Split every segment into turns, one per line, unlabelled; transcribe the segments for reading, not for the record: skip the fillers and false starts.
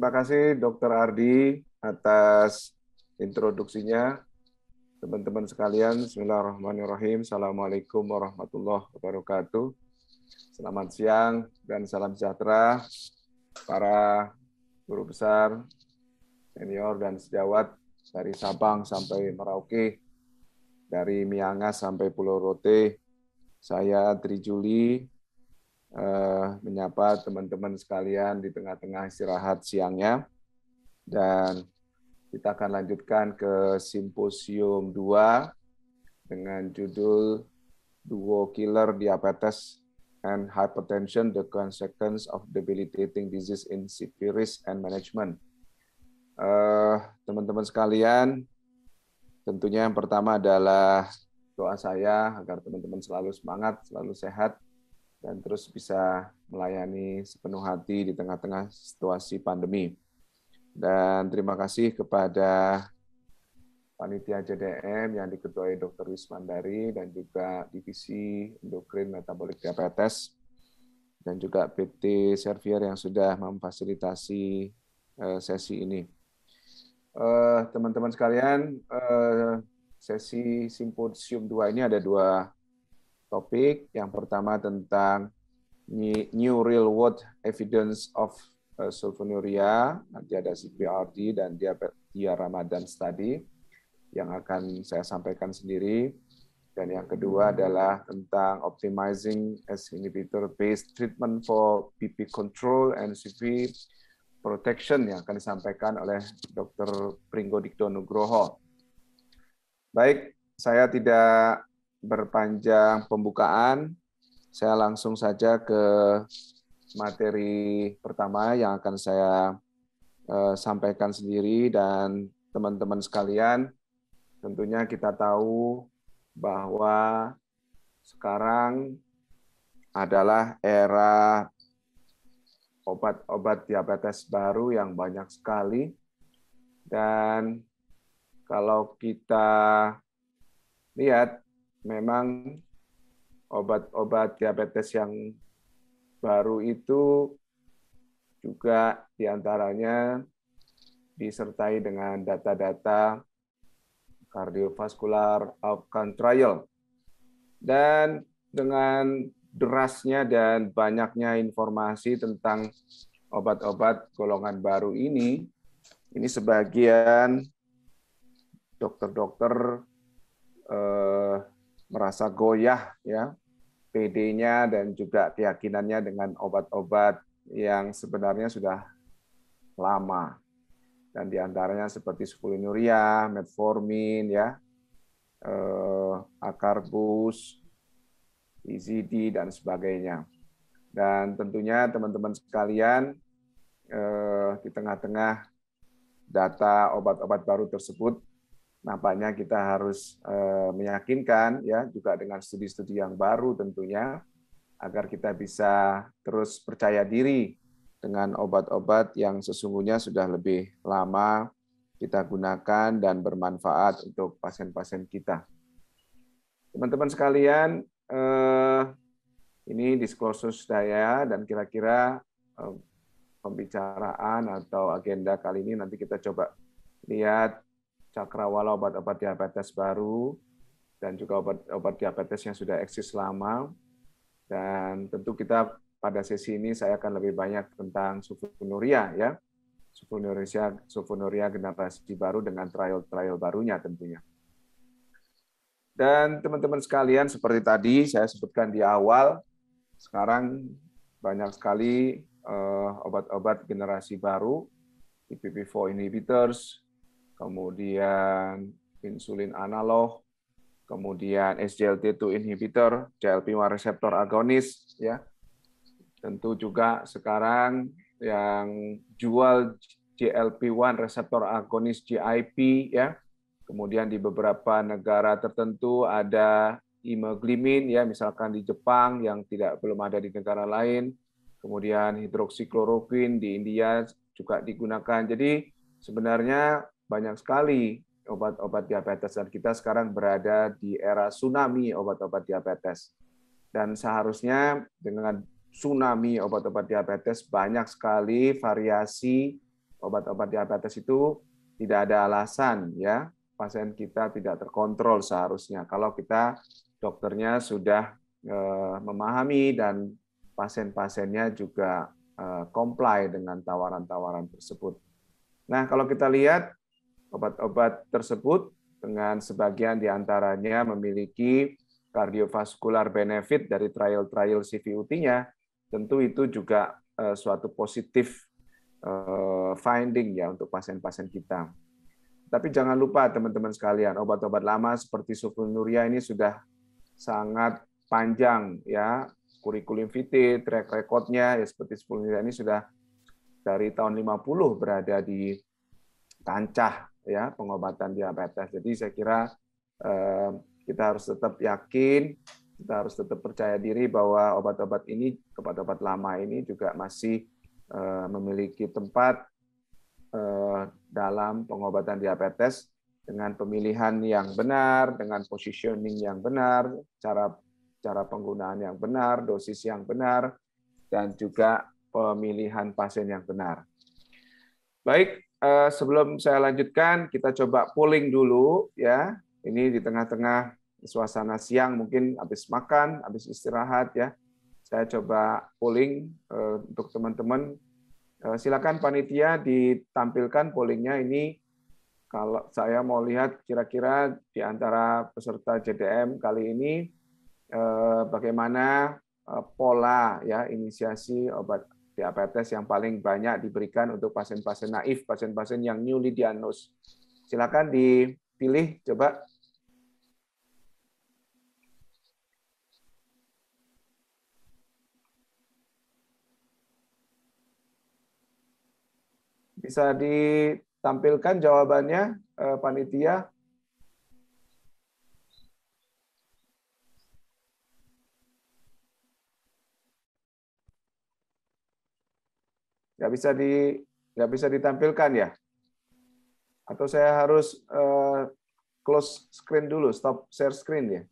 Terima kasih Dr. Ardi atas introduksinya. Teman-teman sekalian, Bismillahirrahmanirrahim. Assalamualaikum warahmatullahi wabarakatuh. Selamat siang dan salam sejahtera para guru besar, senior dan sejawat dari Sabang sampai Merauke, dari Miangas sampai Pulau Rote. Saya Tri Juli menyapa teman-teman sekalian di tengah-tengah istirahat siangnya. Dan kita akan lanjutkan ke simposium 2 dengan judul Duo Killer Diabetes and Hypertension, the Consequence of Debilitating Disease in Severe Risk and Management. Teman-teman sekalian, tentunya yang pertama adalah doa saya agar teman-teman selalu semangat, selalu sehat, dan terus bisa melayani sepenuh hati di tengah-tengah situasi pandemi. Dan terima kasih kepada Panitia JDM yang diketuai Dr. Wismandari dan juga Divisi Endokrin Metabolik Diabetes dan juga PT Servier yang sudah memfasilitasi sesi ini. Teman-teman sekalian, sesi simposium 2 ini ada 2 topik. Yang pertama tentang New Real World Evidence of Sulfonylurea, nanti ada CPRD dan Dia Ramadan Study yang akan saya sampaikan sendiri. Dan yang kedua adalah tentang Optimizing S inhibitor-based treatment for BP control and CV protection yang akan disampaikan oleh Dr. Pringgo Dikdo Nugroho. Baik, saya tidak berpanjang pembukaan, saya langsung saja ke materi pertama yang akan saya sampaikan sendiri. Dan teman-teman sekalian, tentunya kita tahu bahwa sekarang adalah era obat-obat diabetes baru yang banyak sekali. Dan kalau kita lihat, memang obat-obat diabetes yang baru itu juga diantaranya disertai dengan data-data cardiovascular outcome trial. Dan dengan derasnya dan banyaknya informasi tentang obat-obat golongan baru ini sebagian dokter-dokter merasa goyah ya, PD-nya dan juga keyakinannya dengan obat-obat yang sebenarnya sudah lama. Dan diantaranya seperti sulfonylurea, metformin, ya, akarbus, IZD, dan sebagainya. Dan tentunya teman-teman sekalian, di tengah-tengah data obat-obat baru tersebut, nampaknya kita harus meyakinkan ya juga dengan studi-studi yang baru tentunya agar kita bisa terus percaya diri dengan obat-obat yang sesungguhnya sudah lebih lama kita gunakan dan bermanfaat untuk pasien-pasien kita. Teman-teman sekalian, ini diskursus saya dan kira-kira pembicaraan atau agenda kali ini nanti kita coba lihat cakrawala obat-obat diabetes baru dan juga obat-obat diabetes yang sudah eksis lama. Dan tentu kita pada sesi ini saya akan lebih banyak tentang sulfonylurea ya. Sulfonylurea generasi baru dengan trial barunya tentunya. Dan teman-teman sekalian, seperti tadi saya sebutkan di awal, sekarang banyak sekali obat-obat generasi baru, DPP-4 inhibitors, kemudian insulin analog, kemudian SGLT2 inhibitor, GLP-1 reseptor agonis, ya. Tentu juga sekarang yang jual GLP-1 reseptor agonis GIP, ya. Kemudian di beberapa negara tertentu ada imeglimin, ya, misalkan di Jepang yang belum ada di negara lain. Kemudian hidroksikloroquine di India juga digunakan. Jadi sebenarnya banyak sekali obat-obat diabetes dan kita sekarang berada di era tsunami obat-obat diabetes. Dan seharusnya dengan tsunami obat-obat diabetes banyak sekali variasi obat-obat diabetes itu tidak ada alasan ya pasien kita tidak terkontrol seharusnya kalau kita dokternya sudah memahami dan pasien-pasiennya juga comply dengan tawaran-tawaran tersebut. Nah, kalau kita lihat obat-obat tersebut dengan sebagian diantaranya memiliki kardiovaskular benefit dari trial-trial CVUT-nya, tentu itu juga suatu positif finding ya untuk pasien-pasien kita. Tapi jangan lupa teman-teman sekalian, obat-obat lama seperti sulfonylurea ini sudah sangat panjang ya, kurikulum vitae, track record-nya ya seperti sulfonylurea ini sudah dari tahun 50 berada di kancah ya pengobatan diabetes. Jadi saya kira kita harus tetap yakin, kita harus tetap percaya diri bahwa obat-obat ini, obat-obat lama ini juga masih memiliki tempat dalam pengobatan diabetes dengan pemilihan yang benar, dengan positioning yang benar, cara penggunaan yang benar, dosis yang benar, dan juga pemilihan pasien yang benar. Baik, sebelum saya lanjutkan, kita coba polling dulu ya. Ini di tengah-tengah suasana siang, mungkin habis makan, habis istirahat ya. Saya coba polling untuk teman-teman. Silakan panitia ditampilkan pollingnya ini. Kalau saya mau lihat kira-kira di antara peserta JDM kali ini bagaimana pola ya inisiasi obat diabetes yang paling banyak diberikan untuk pasien-pasien naif, pasien-pasien yang newly diagnosed. Silakan dipilih, coba. Bisa ditampilkan jawabannya, panitia. Nggak bisa ditampilkan ya? Atau saya harus close screen dulu, stop share screen ya?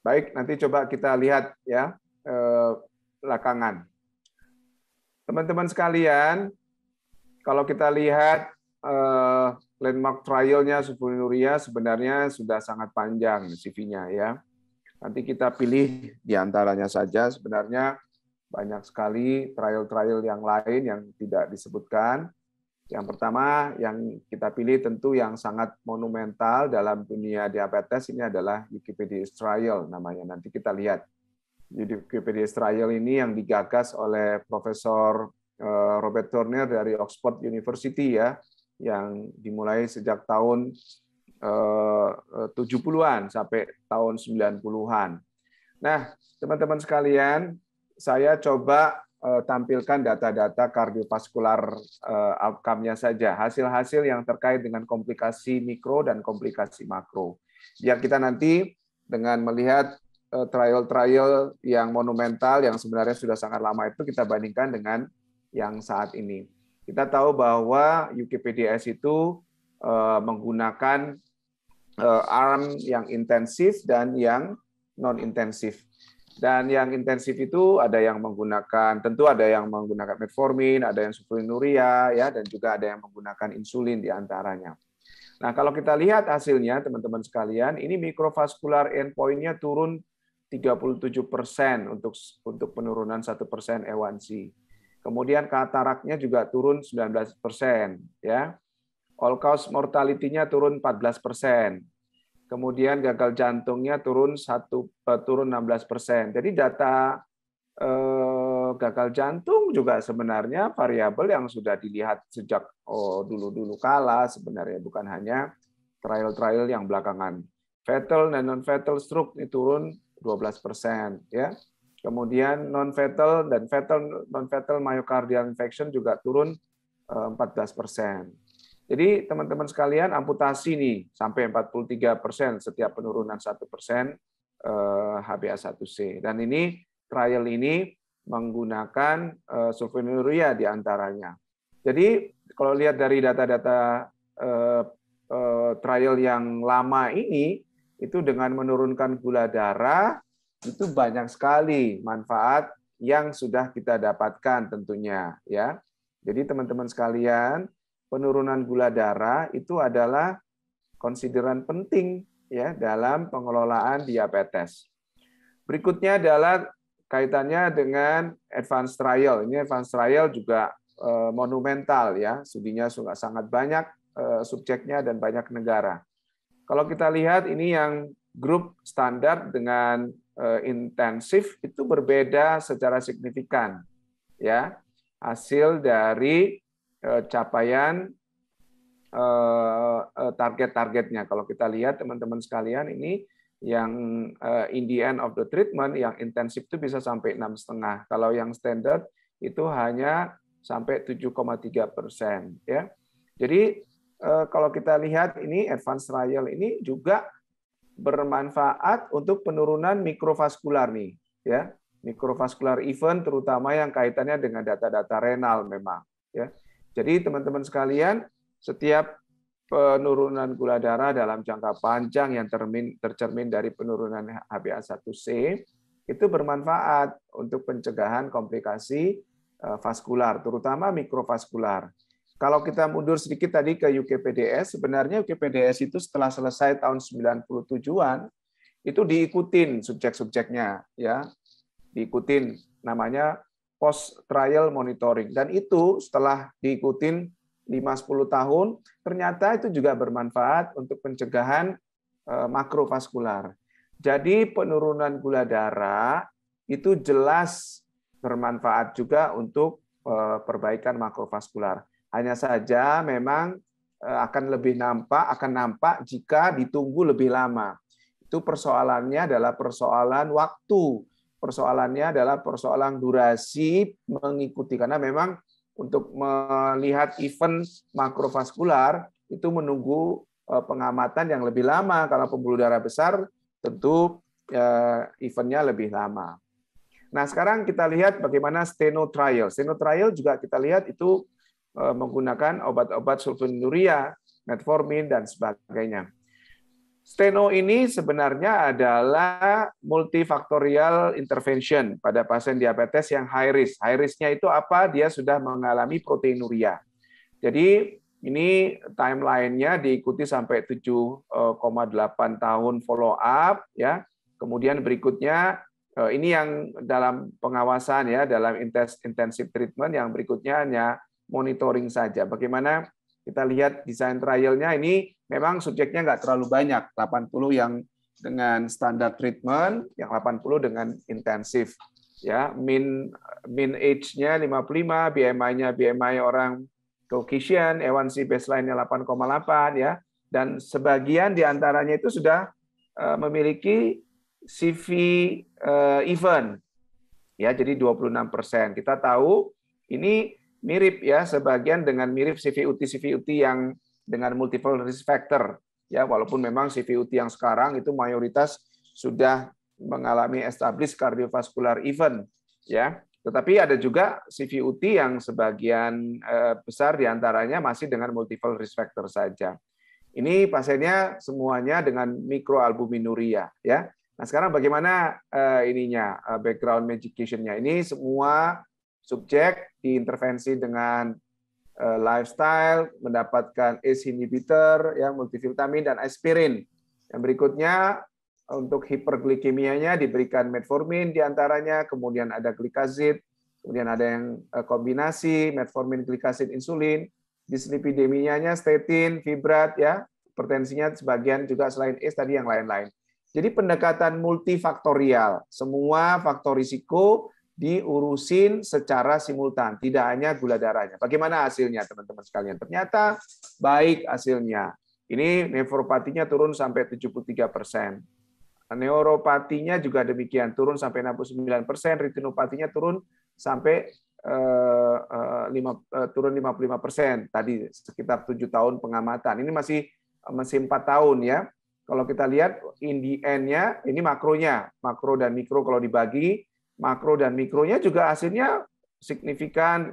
Baik, nanti coba kita lihat ya belakangan. Teman-teman sekalian, kalau kita lihat landmark trial-nya sulfonylurea sebenarnya sudah sangat panjang CV-nya ya. Nanti kita pilih di antaranya saja, sebenarnya banyak sekali trial-trial yang lain yang tidak disebutkan. Yang pertama yang kita pilih tentu yang sangat monumental dalam dunia diabetes ini adalah UKPDS trial namanya. Nanti kita lihat. UKPDS trial ini yang digagas oleh Profesor Robert Turner dari Oxford University ya, yang dimulai sejak tahun 70-an sampai tahun 90-an. Nah, teman-teman sekalian, saya coba tampilkan data-data kardiovaskular outcome-nya saja, hasil-hasil yang terkait dengan komplikasi mikro dan komplikasi makro. Biar kita nanti dengan melihat trial-trial yang monumental yang sebenarnya sudah sangat lama itu kita bandingkan dengan yang saat ini. Kita tahu bahwa UKPDS itu menggunakan arm yang intensif dan yang non-intensif. Dan yang intensif itu ada yang menggunakan, tentu ada yang menggunakan metformin, ada yang sulfonylurea, ya, dan juga ada yang menggunakan insulin di antaranya. Nah, kalau kita lihat hasilnya, teman-teman sekalian, ini mikrovaskular endpoint-nya turun 37% untuk penurunan 1% A1C. Kemudian kataraknya juga turun 19%, ya. All cause mortality-nya turun 14%. Kemudian gagal jantungnya turun 16%. Jadi data gagal jantung juga sebenarnya variabel yang sudah dilihat sejak dulu-dulu kala sebenarnya, bukan hanya trial-trial yang belakangan. Fatal dan non-fatal stroke ini turun 12%, ya. Kemudian non-fatal dan fatal non-fatal myocardial infarction juga turun 14%. Jadi teman-teman sekalian, amputasi nih sampai 43% setiap penurunan 1% HbA1c. Dan ini trial ini menggunakan sulfonylurea di antaranya. Jadi kalau lihat dari data-data trial yang lama ini, itu dengan menurunkan gula darah itu banyak sekali manfaat yang sudah kita dapatkan tentunya ya. Jadi teman-teman sekalian, penurunan gula darah itu adalah konsideran penting ya dalam pengelolaan diabetes. Berikutnya adalah kaitannya dengan advanced trial. Ini advanced trial juga monumental ya, studinya sangat banyak subjeknya dan banyak negara. Kalau kita lihat ini yang grup standar dengan intensif itu berbeda secara signifikan ya. Hasil dari capaian target-targetnya. Kalau kita lihat teman-teman sekalian ini yang in the end of the treatment yang intensif itu bisa sampai 6,5. Kalau yang standard itu hanya sampai 7,3% ya. Jadi kalau kita lihat ini advanced trial ini juga bermanfaat untuk penurunan mikrovaskular nih ya. Mikrovaskular event terutama yang kaitannya dengan data-data renal memang ya. Jadi teman-teman sekalian, setiap penurunan gula darah dalam jangka panjang yang tercermin dari penurunan HbA1c itu bermanfaat untuk pencegahan komplikasi vaskular, terutama mikrovaskular. Kalau kita mundur sedikit tadi ke UKPDS, sebenarnya UKPDS itu setelah selesai tahun 97-an, itu diikutin subjek-subjeknya, ya, diikutin namanya post trial monitoring. Dan itu setelah diikutin 5-10 tahun, ternyata itu juga bermanfaat untuk pencegahan makrovaskular. Jadi penurunan gula darah itu jelas bermanfaat juga untuk perbaikan makrovaskular. Hanya saja memang akan nampak jika ditunggu lebih lama. Itu persoalannya adalah persoalan waktu. Persoalannya adalah persoalan durasi mengikuti. Karena memang untuk melihat event makrovaskular itu menunggu pengamatan yang lebih lama. Kalau pembuluh darah besar tentu eventnya lebih lama. Nah sekarang kita lihat bagaimana steno trial. Steno trial juga kita lihat itu menggunakan obat-obat sulfonylurea, metformin, dan sebagainya. Steno ini sebenarnya adalah multifaktorial intervention pada pasien diabetes yang high risk. High risk-nya itu apa? Dia sudah mengalami proteinuria. Jadi ini timeline-nya diikuti sampai 7,8 tahun follow up ya. Kemudian berikutnya ini yang dalam pengawasan ya, dalam intensive treatment, yang berikutnya hanya monitoring saja. Bagaimana kita lihat desain trialnya ini memang subjeknya nggak terlalu banyak, 80 yang dengan standar treatment, yang 80 dengan intensif. Ya, min age-nya 55, BMI-nya BMI orang Caucasian, A1C baseline-nya 8,8 ya, dan sebagian diantaranya itu sudah memiliki CV event, ya, jadi 26%. Kita tahu ini mirip ya, sebagian dengan mirip CVUT yang dengan multiple risk factor ya, walaupun memang CVUT yang sekarang itu mayoritas sudah mengalami established cardiovascular event ya, tetapi ada juga CVUT yang sebagian besar diantaranya masih dengan multiple risk factor saja. Ini pasiennya semuanya dengan mikroalbuminuria ya. Nah sekarang bagaimana background medication-nya? Ini semua subjek diintervensi dengan lifestyle, mendapatkan ACE inhibitor, ya, multivitamin, dan aspirin. Yang berikutnya, untuk hiperglikemianya diberikan metformin diantaranya, kemudian ada glikazid, kemudian ada yang kombinasi, metformin, glikazid, insulin, dislipidemianya, statin, fibrat, ya, hipertensinya sebagian juga selain ACE tadi yang lain-lain. Jadi pendekatan multifaktorial, semua faktor risiko diurusin secara simultan, tidak hanya gula darahnya. Bagaimana hasilnya teman-teman sekalian? Ternyata baik hasilnya. Ini nefropatinya turun sampai 73%. Neuropatinya juga demikian, turun sampai 69%, retinopatinya turun sampai turun 55%. Tadi sekitar 7 tahun pengamatan. Ini masih 4 tahun ya. Kalau kita lihat in the end-nya, ini makronya, makro dan mikro kalau dibagi, makro dan mikronya juga hasilnya signifikan,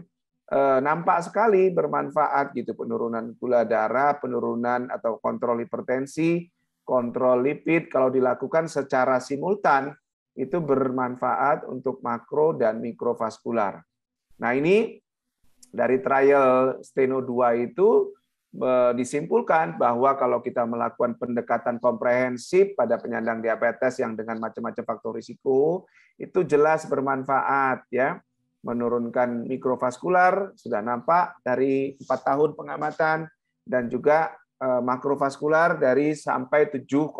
nampak sekali bermanfaat gitu, penurunan gula darah, penurunan atau kontrol hipertensi, kontrol lipid kalau dilakukan secara simultan itu bermanfaat untuk makro dan mikrovaskular. Nah, ini dari trial Steno 2 itu disimpulkan bahwa kalau kita melakukan pendekatan komprehensif pada penyandang diabetes yang dengan macam-macam faktor risiko, itu jelas bermanfaat ya. Menurunkan mikrovaskular sudah nampak dari 4 tahun pengamatan, dan juga makrovaskular dari sampai 7,8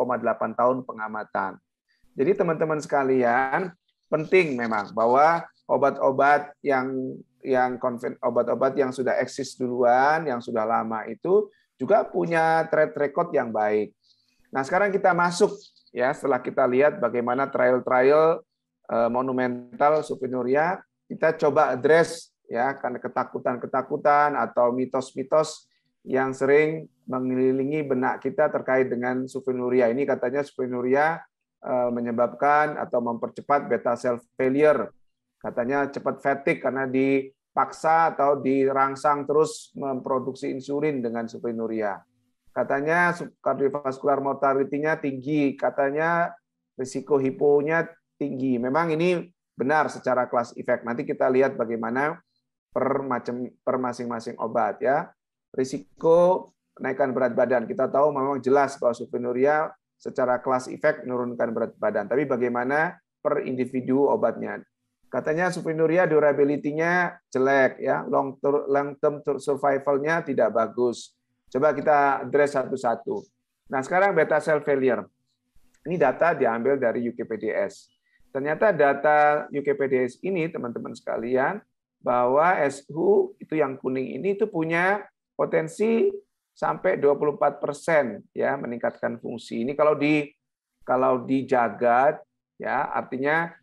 tahun pengamatan. Jadi teman-teman sekalian, penting memang bahwa obat-obat obat-obat yang sudah eksis duluan, yang sudah lama itu juga punya track record yang baik. Nah, sekarang kita masuk ya, setelah kita lihat bagaimana trial-trial monumental sulfonylurea, kita coba address ya, karena ketakutan-ketakutan atau mitos-mitos yang sering mengelilingi benak kita terkait dengan sulfonylurea. Ini katanya sulfonylurea menyebabkan atau mempercepat beta cell failure. Katanya cepat fatigue karena dipaksa atau dirangsang terus memproduksi insulin dengan sulfonylurea. Katanya cardiovascular mortality-nya tinggi, katanya risiko hiponya tinggi. Memang ini benar secara class effect. Nanti kita lihat bagaimana per masing-masing obat ya. Risiko kenaikan berat badan. Kita tahu memang jelas bahwa sulfonylurea secara class effect menurunkan berat badan. Tapi bagaimana per individu obatnya? Katanya sulfonylurea durability-nya jelek ya, long term survival-nya tidak bagus. Coba kita address satu-satu. Nah, sekarang beta cell failure. Ini data diambil dari UKPDS. Ternyata data UKPDS ini teman-teman sekalian bahwa SHU itu yang kuning ini itu punya potensi sampai 24% ya meningkatkan fungsi. Ini kalau dijaga ya, artinya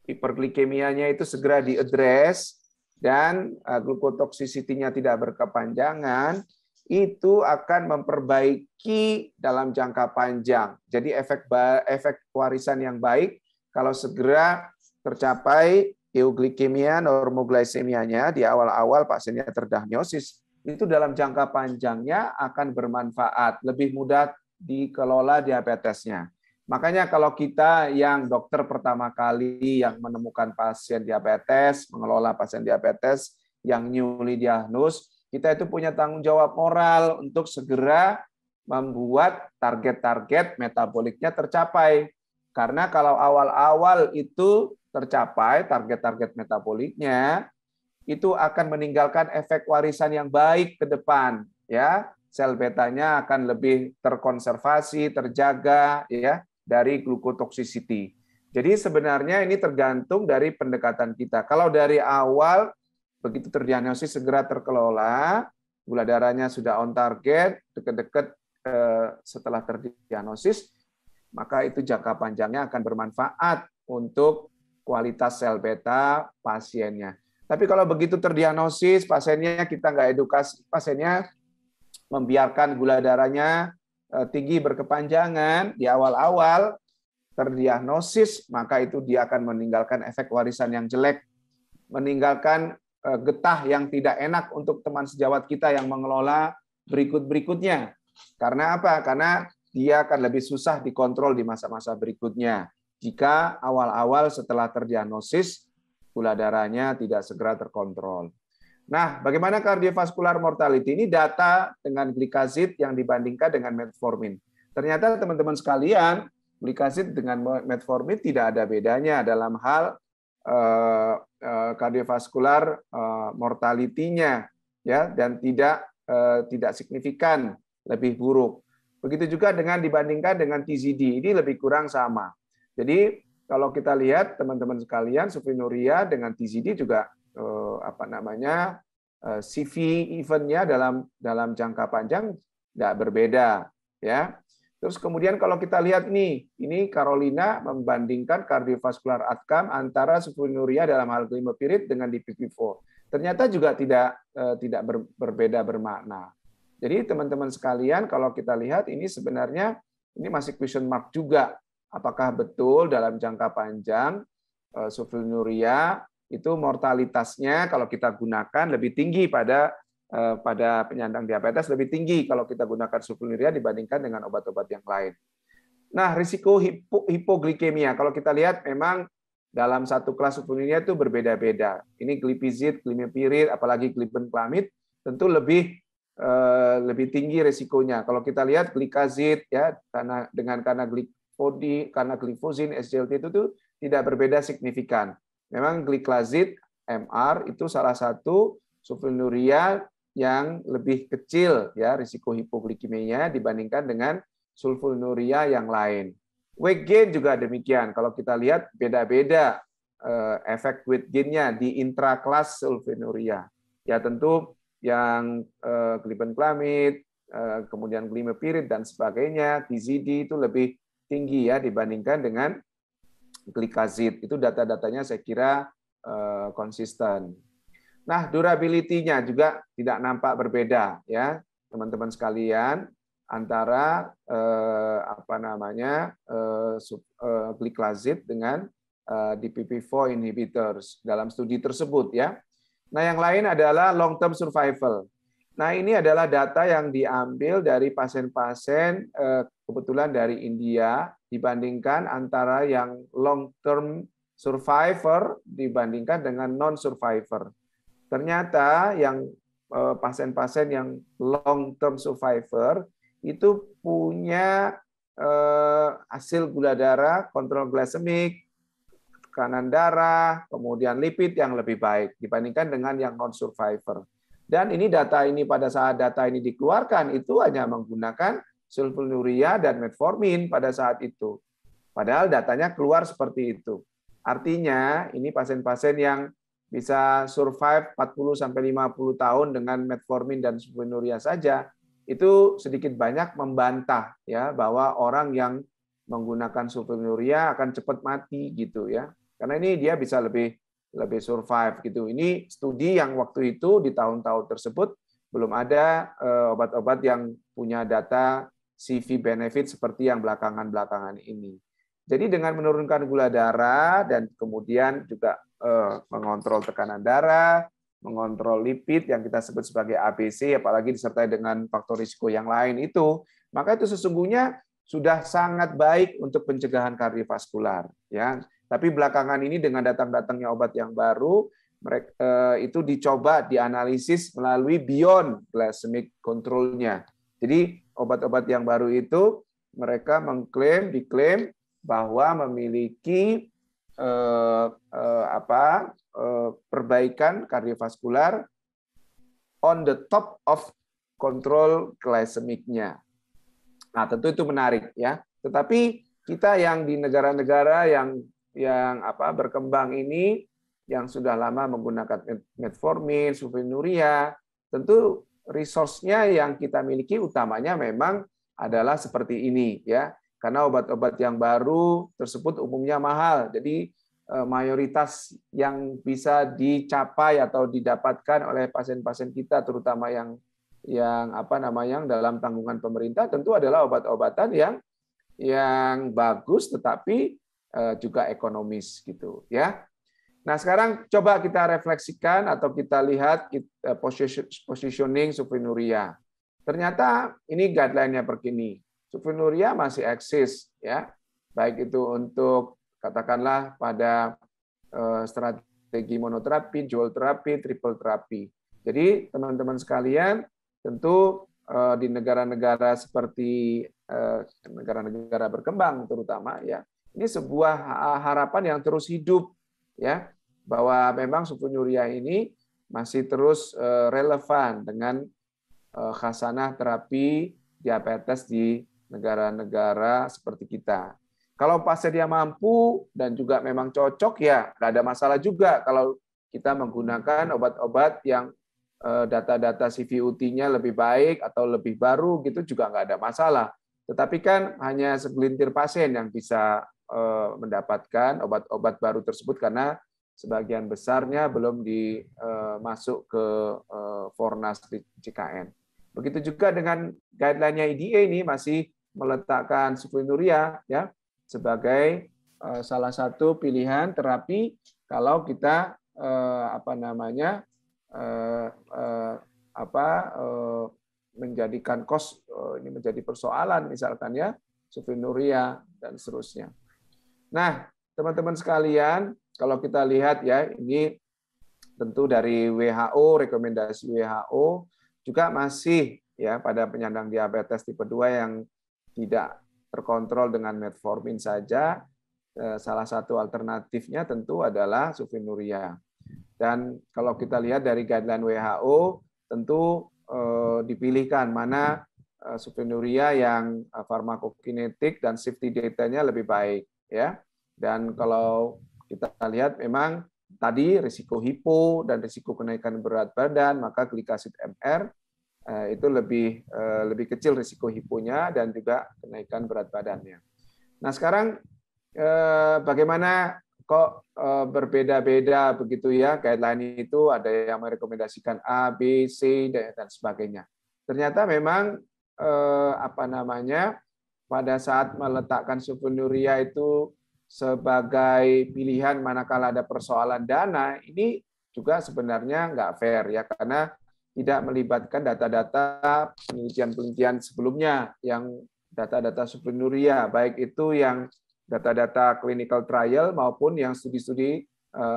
hiperglikemianya itu segera diadres dan glukotoksisitinya tidak berkepanjangan, itu akan memperbaiki dalam jangka panjang. Jadi efek warisan yang baik kalau segera tercapai euglikemia, normoglisemianya di awal-awal pasiennya terdiagnosis, itu dalam jangka panjangnya akan bermanfaat, lebih mudah dikelola diabetesnya. Makanya kalau kita yang dokter pertama kali yang menemukan pasien diabetes, mengelola pasien diabetes yang newly diagnosed, kita itu punya tanggung jawab moral untuk segera membuat target-target metaboliknya tercapai. Karena kalau awal-awal itu tercapai target-target metaboliknya, itu akan meninggalkan efek warisan yang baik ke depan, ya. Sel betanya akan lebih terkonservasi, terjaga, ya, dari glukotoxicity. Jadi sebenarnya ini tergantung dari pendekatan kita. Kalau dari awal begitu terdiagnosis segera terkelola, gula darahnya sudah on target, dekat-dekat setelah terdiagnosis, maka itu jangka panjangnya akan bermanfaat untuk kualitas sel beta pasiennya. Tapi kalau begitu terdiagnosis pasiennya kita nggak edukasi pasiennya, membiarkan gula darahnya tinggi berkepanjangan di awal-awal terdiagnosis, maka itu dia akan meninggalkan efek warisan yang jelek, meninggalkan getah yang tidak enak untuk teman sejawat kita yang mengelola berikut-berikutnya. Karena apa? Karena dia akan lebih susah dikontrol di masa-masa berikutnya jika awal-awal setelah terdiagnosis gula darahnya tidak segera terkontrol. Nah, bagaimana cardiovascular mortality? Ini data dengan glikazid yang dibandingkan dengan metformin. Ternyata teman-teman sekalian, glikazid dengan metformin tidak ada bedanya dalam hal cardiovascular mortality-nya, ya, dan tidak signifikan lebih buruk. Begitu juga dengan dibandingkan dengan TZD, ini lebih kurang sama. Jadi kalau kita lihat teman-teman sekalian, sulfonylurea dengan TZD juga CV eventnya dalam jangka panjang tidak berbeda, ya. Terus kemudian kalau kita lihat nih, ini Carolina membandingkan cardiovascular outcome antara sulfonylurea dalam hal glimepiride dengan DPP-4. Ternyata juga tidak berbeda bermakna. Jadi teman-teman sekalian, kalau kita lihat ini sebenarnya ini masih question mark juga. Apakah betul dalam jangka panjang sulfonylurea itu mortalitasnya kalau kita gunakan lebih tinggi pada penyandang diabetes, lebih tinggi kalau kita gunakan sulfonylurea dibandingkan dengan obat-obat yang lain. Nah, risiko hipoglikemia, kalau kita lihat memang dalam satu kelas sulfonylurea itu berbeda-beda. Ini glipizid, glimepirid, apalagi glibenclamid, tentu lebih tinggi risikonya. Kalau kita lihat glikazid, ya, karena glifozin, SGLT itu tuh tidak berbeda signifikan. Memang glikazid, MR itu salah satu sulfonylurea yang lebih kecil ya risiko hipoglikemianya dibandingkan dengan sulfonylurea yang lain. Weight gain juga demikian. Kalau kita lihat beda-beda efek weight gain-nya di intrakelas sulfonylurea. Ya tentu yang glibenclamid, kemudian glimepirid dan sebagainya, TZD itu lebih tinggi ya dibandingkan dengan glikazid. Itu data-datanya saya kira konsisten. Nah, durability-nya juga tidak nampak berbeda ya, teman-teman sekalian, antara gliclazid dengan DPP-4 inhibitors dalam studi tersebut ya. Nah, yang lain adalah long term survival. Nah, ini adalah data yang diambil dari pasien-pasien kebetulan dari India dibandingkan antara yang long term survivor dibandingkan dengan non survivor. Ternyata yang pasien-pasien yang long term survivor itu punya hasil gula darah, kontrol glikemik, tekanan darah, kemudian lipid yang lebih baik dibandingkan dengan yang non survivor. Dan ini data ini pada saat data ini dikeluarkan itu hanya menggunakan sulfonylurea dan metformin pada saat itu. Padahal datanya keluar seperti itu. Artinya ini pasien-pasien yang bisa survive 40 sampai 50 tahun dengan metformin dan sulfonylurea saja, itu sedikit banyak membantah ya bahwa orang yang menggunakan sulfonylurea akan cepat mati gitu ya. Karena ini dia bisa lebih survive gitu. Ini studi yang waktu itu di tahun-tahun tersebut belum ada obat-obat yang punya data CV benefit seperti yang belakangan-belakangan ini. Jadi dengan menurunkan gula darah dan kemudian juga mengontrol tekanan darah, mengontrol lipid yang kita sebut sebagai ABC, apalagi disertai dengan faktor risiko yang lain itu, maka itu sesungguhnya sudah sangat baik untuk pencegahan kardiovaskular. Ya, tapi belakangan ini dengan datang-datangnya obat yang baru, itu dicoba dianalisis melalui beyond glycemic control-nya. Jadi obat-obat yang baru itu mereka diklaim bahwa memiliki perbaikan kardiovaskular on the top of kontrol glycemic-nya. Nah, tentu itu menarik ya. Tetapi kita yang di negara-negara yang berkembang ini yang sudah lama menggunakan metformin, sulfonylurea, tentu resource-nya yang kita miliki utamanya memang adalah seperti ini ya. Karena obat-obat yang baru tersebut umumnya mahal. Jadi mayoritas yang bisa dicapai atau didapatkan oleh pasien-pasien kita terutama yang dalam tanggungan pemerintah tentu adalah obat-obatan yang bagus tetapi juga ekonomis gitu ya. Nah, sekarang coba kita refleksikan atau kita lihat positioning sulfonylurea. Ternyata ini guideline-nya begini. Sulfonylurea masih eksis ya, baik itu untuk katakanlah pada strategi monoterapi, dual terapi, triple terapi. Jadi teman-teman sekalian, tentu di negara-negara seperti negara-negara berkembang terutama ya, ini sebuah harapan yang terus hidup ya, bahwa memang sulfonylurea ini masih terus relevan dengan khasanah terapi diabetes di negara-negara seperti kita. Kalau pasien dia mampu dan juga memang cocok ya nggak ada masalah juga kalau kita menggunakan obat-obat yang data-data CVUT-nya lebih baik atau lebih baru gitu juga nggak ada masalah. Tetapi kan hanya segelintir pasien yang bisa mendapatkan obat-obat baru tersebut karena sebagian besarnya belum masuk ke Fornas di JKN. Begitu juga dengan guideline-nya IDA ini masih meletakkan sulfonylurea ya sebagai salah satu pilihan terapi kalau kita menjadikan ini menjadi persoalan misalkan ya sulfonylurea, dan seterusnya. Nah, teman-teman sekalian, kalau kita lihat ya, ini tentu dari WHO, rekomendasi WHO juga masih ya pada penyandang diabetes tipe 2 yang tidak terkontrol dengan metformin saja, salah satu alternatifnya tentu adalah sulfonylurea. Dan kalau kita lihat dari guideline WHO, tentu dipilihkan mana sulfonylurea yang farmakokinetik dan safety data-nya lebih baik, ya. Dan kalau kita lihat memang tadi risiko hipo dan risiko kenaikan berat badan, maka glikasid MR itu lebih kecil risiko hiponya dan juga kenaikan berat badannya. Nah, sekarang bagaimana kok berbeda-beda begitu ya, guideline itu ada yang merekomendasikan A, B, C dan sebagainya. Ternyata memang pada saat meletakkan sulfonylurea itu sebagai pilihan manakala ada persoalan dana, ini juga sebenarnya nggak fair ya, karena tidak melibatkan data-data penelitian-penelitian sebelumnya yang data-data sulfonylurea, baik itu yang data-data clinical trial maupun yang studi-studi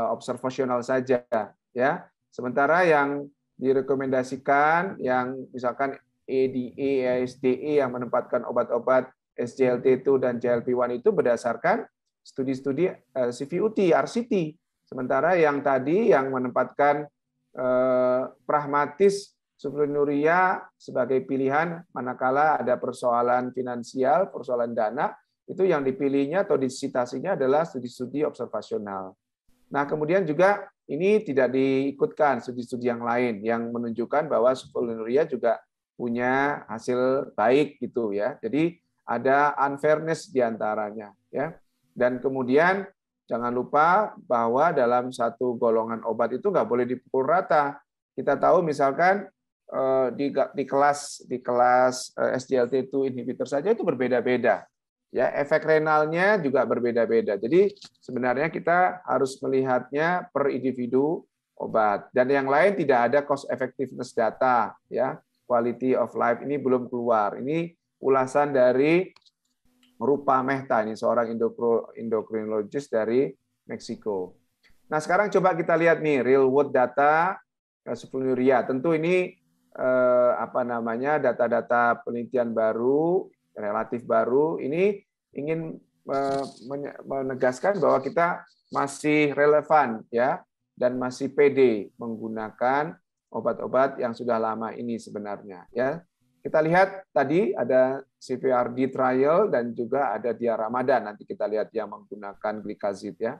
observasional saja ya. Sementara yang direkomendasikan yang misalkan EDA, ASDE yang menempatkan obat-obat SGLT2 dan GLP-1 itu berdasarkan studi-studi CVUT, RCT. Sementara yang tadi yang menempatkan pragmatis sulfonylurea sebagai pilihan manakala ada persoalan finansial, persoalan dana, itu yang dipilihnya atau disitasinya adalah studi-studi observasional. Nah, kemudian juga ini tidak diikutkan studi-studi yang lain yang menunjukkan bahwa sulfonylurea juga punya hasil baik gitu ya. Jadi ada unfairness di antaranya ya. Dan kemudian jangan lupa bahwa dalam satu golongan obat itu nggak boleh dipukul rata. Kita tahu misalkan di kelas SGLT2 inhibitor saja itu berbeda-beda. Ya, efek renalnya juga berbeda-beda. Jadi sebenarnya kita harus melihatnya per individu obat. Dan yang lain tidak ada cost effectiveness data ya. Quality of life ini belum keluar. Ini ulasan dari Rupa Mehta, ini seorang endokrinologis dari Meksiko. Nah, sekarang coba kita lihat nih real world data sulfonylurea. Tentu ini data-data penelitian baru, relatif baru. Ini ingin menegaskan bahwa kita masih relevan ya dan masih pede menggunakan obat-obat yang sudah lama ini sebenarnya ya. Kita lihat tadi ada CVRD trial dan juga ada Dia Ramadan. Nanti kita lihat yang menggunakan glikazid ya.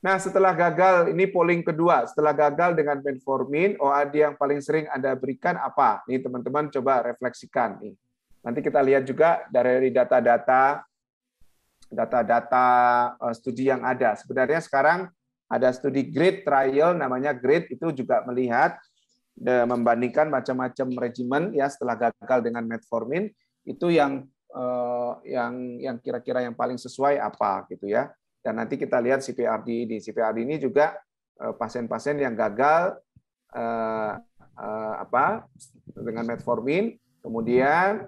Nah, setelah gagal, ini polling kedua. Setelah gagal dengan metformin, OAD yang paling sering Anda berikan apa? Nih teman-teman coba refleksikan nih. Nanti kita lihat juga dari data-data studi yang ada. Sebenarnya sekarang ada studi GRADE trial, namanya GRADE, itu juga melihat membandingkan macam-macam regimen ya setelah gagal dengan metformin, itu yang kira-kira yang paling sesuai apa gitu ya. Dan nanti kita lihat CVRD ini. CVRD ini juga pasien-pasien yang gagal dengan metformin, kemudian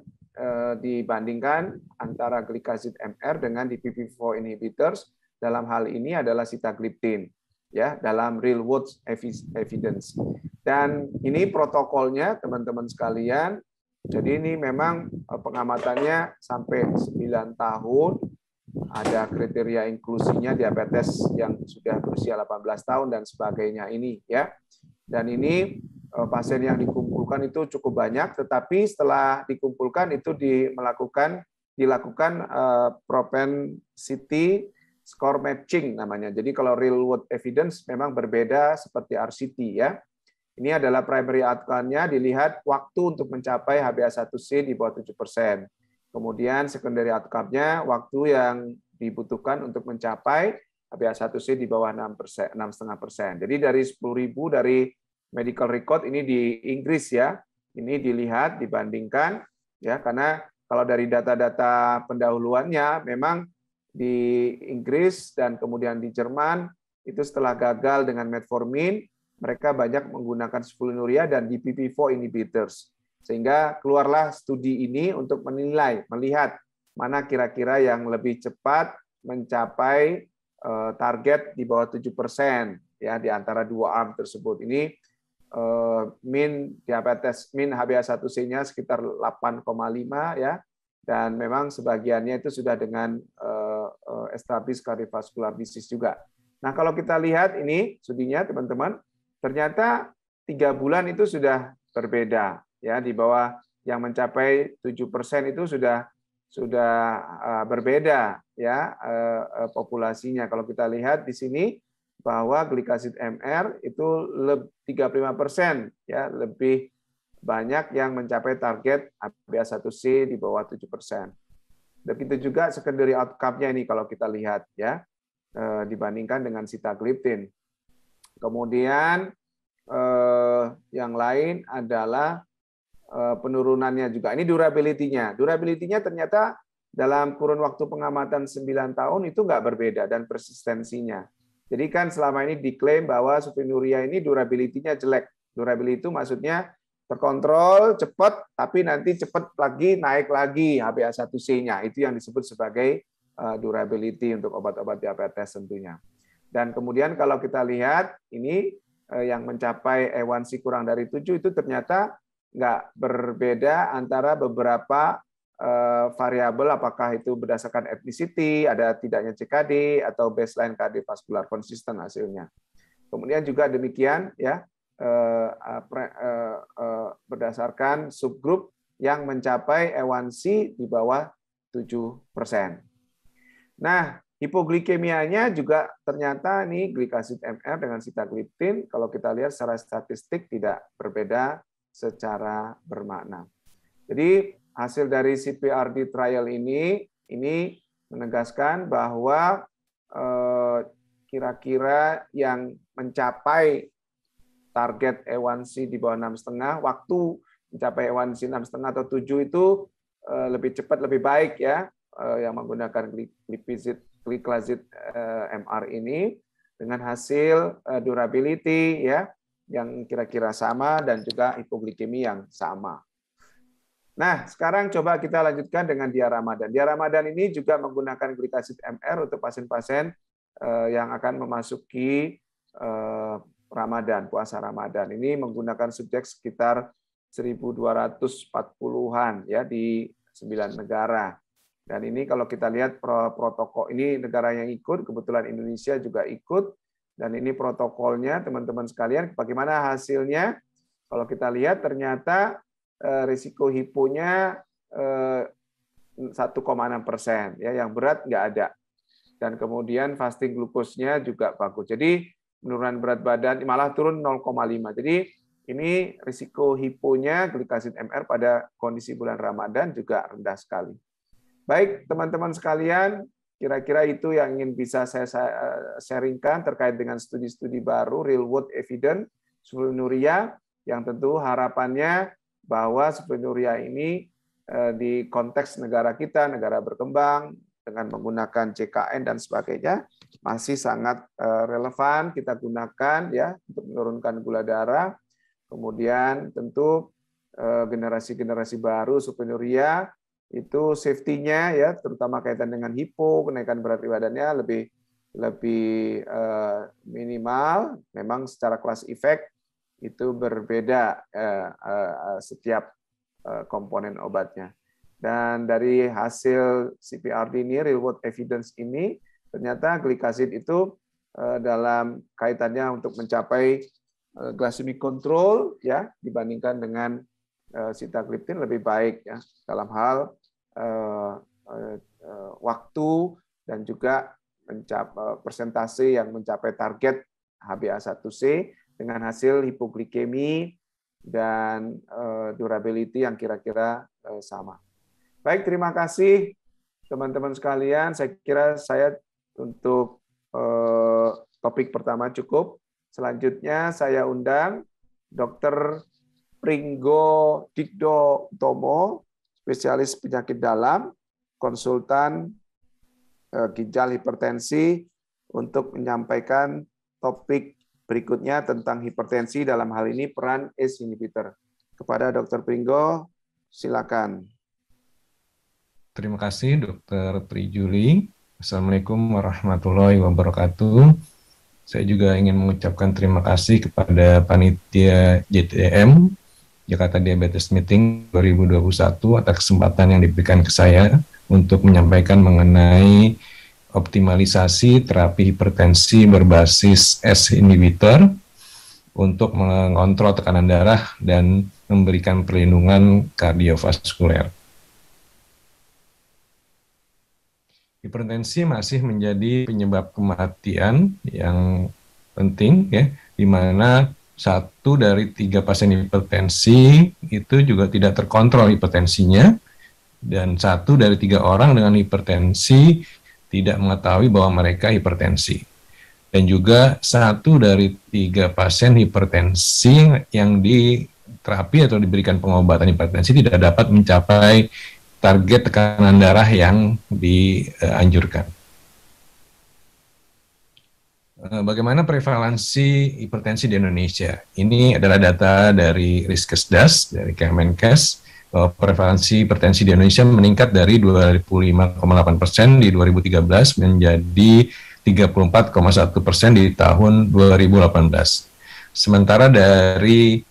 dibandingkan antara glikazid MR dengan DPP-4 inhibitors, dalam hal ini adalah sitagliptin ya, dalam real world evidence. Dan ini protokolnya teman-teman sekalian. Jadi ini memang pengamatannya sampai 9 tahun, ada kriteria inklusinya diabetes yang sudah berusia 18 tahun dan sebagainya ini ya. Dan ini pasien yang dikumpulkan itu cukup banyak, tetapi setelah dikumpulkan itu dilakukan propensity score matching namanya. Jadi kalau real world evidence memang berbeda seperti RCT ya. Ini adalah primary outcome-nya, dilihat waktu untuk mencapai HbA1c di bawah 7%. Kemudian secondary outcome-nya waktu yang dibutuhkan untuk mencapai HbA1c di bawah 6%, 6,5%. Jadi dari 10.000 dari medical record ini di Inggris ya, ini dilihat dibandingkan ya, karena kalau dari data-data pendahuluannya memang di Inggris dan kemudian di Jerman itu setelah gagal dengan metformin mereka banyak menggunakan sulfonylurea dan DPP-4 inhibitors, sehingga keluarlah studi ini untuk menilai, melihat mana kira-kira yang lebih cepat mencapai target di bawah 7% ya di antara dua arm tersebut. Ini min diabetes min HbA1c-nya sekitar 8,5 ya, dan memang sebagiannya itu sudah dengan established cardiovascular disease juga. Nah, kalau kita lihat ini studinya teman-teman, ternyata 3 bulan itu sudah berbeda ya, di bawah yang mencapai 7% itu sudah berbeda ya populasinya. Kalau kita lihat di sini bahwa glikasid MR itu 35% ya, lebih banyak yang mencapai target HbA1c di bawah 7%. Begitu juga secondary outcome-nya ini kalau kita lihat ya, dibandingkan dengan sitagliptin. Kemudian yang lain adalah penurunannya juga. Ini durability-nya. Durability-nya ternyata dalam kurun waktu pengamatan 9 tahun itu nggak berbeda, dan persistensinya. Jadi kan selama ini diklaim bahwa sulfonylurea ini durability-nya jelek. Durability itu maksudnya terkontrol, cepat, tapi nanti cepat lagi, naik lagi HbA1c-nya. Itu yang disebut sebagai durability untuk obat-obat diabetes tentunya. Dan kemudian kalau kita lihat, ini yang mencapai A1C kurang dari 7 itu ternyata nggak berbeda antara beberapa variabel, apakah itu berdasarkan ethnicity, ada tidaknya CKD, atau baseline cardiovascular, konsisten hasilnya. Kemudian juga demikian ya, berdasarkan subgrup yang mencapai A1C di bawah 7%. Nah, hipoglikemianya juga ternyata nih glikasid MR dengan sitagliptin, kalau kita lihat secara statistik tidak berbeda secara bermakna. Jadi hasil dari CPRD trial ini menegaskan bahwa kira-kira yang mencapai target A1C di bawah 6,5, waktu mencapai A1C 6,5 atau 7 itu lebih cepat, lebih baik ya, yang menggunakan glikasid MR ini dengan hasil durability ya yang kira-kira sama dan juga hipoglikemi yang sama. Nah, sekarang coba kita lanjutkan dengan dia Ramadan. Dia Ramadan ini juga menggunakan glikasid MR untuk pasien-pasien yang akan memasuki Ramadan, puasa Ramadan. Ini menggunakan subjek sekitar 1.240-an ya di 9 negara. Dan ini kalau kita lihat protokol, ini negara yang ikut, kebetulan Indonesia juga ikut, dan ini protokolnya teman-teman sekalian. Bagaimana hasilnya? Kalau kita lihat ternyata risiko hiponya 1,6%, ya, yang berat nggak ada. Dan kemudian fasting glukosnya juga bagus. Jadi penurunan berat badan malah turun 0,5. Jadi ini risiko hiponya glikasid MR pada kondisi bulan Ramadan juga rendah sekali. Baik, teman-teman sekalian, kira-kira itu yang ingin bisa saya sharingkan terkait dengan studi-studi baru, real world evidence, sulfonylurea, yang tentu harapannya bahwa sulfonylurea ini di konteks negara kita, negara berkembang, dengan menggunakan CKN dan sebagainya, masih sangat relevan kita gunakan ya untuk menurunkan gula darah. Kemudian tentu generasi-generasi baru sulfonylurea itu safety-nya ya, terutama kaitan dengan hipo, kenaikan berat badannya lebih minimal. Memang secara kelas efek itu berbeda setiap komponen obatnya. Dan dari hasil CPRD ini, real world evidence ini, ternyata glikasid itu dalam kaitannya untuk mencapai glycemic control ya dibandingkan dengan sitagliptin lebih baik ya dalam hal waktu dan juga persentase yang mencapai target HbA1c dengan hasil hipoglikemi dan durability yang kira-kira sama. Baik, terima kasih teman-teman sekalian. Saya kira saya untuk topik pertama cukup. Selanjutnya saya undang Dr. Pringgo Digdo Utomo, spesialis penyakit dalam, konsultan ginjal hipertensi, untuk menyampaikan topik berikutnya tentang hipertensi, dalam hal ini peran ACE inhibitor. Kepada Dr. Pringgo, silakan.
Terima kasih Dr. Trijuli. Assalamualaikum warahmatullahi wabarakatuh. Saya juga ingin mengucapkan terima kasih kepada panitia JTM, Jakarta Diabetes Meeting 2021, atas kesempatan yang diberikan ke saya untuk menyampaikan mengenai optimalisasi terapi hipertensi berbasis S inhibitor untuk mengontrol tekanan darah dan memberikan perlindungan kardiovaskuler. Hipertensi masih menjadi penyebab kematian yang penting, ya, di mana 1 dari 3 pasien hipertensi itu juga tidak terkontrol hipertensinya, dan 1 dari 3 orang dengan hipertensi tidak mengetahui bahwa mereka hipertensi. Dan juga 1 dari 3 pasien hipertensi yang diterapi atau diberikan pengobatan hipertensi tidak dapat mencapai target tekanan darah yang dianjurkan. Bagaimana prevalensi hipertensi di Indonesia? Ini adalah data dari Riskesdas, dari Kemenkes, bahwa prevalensi hipertensi di Indonesia meningkat dari 25,8% di 2013 menjadi 34,1% di tahun 2018. Sementara dari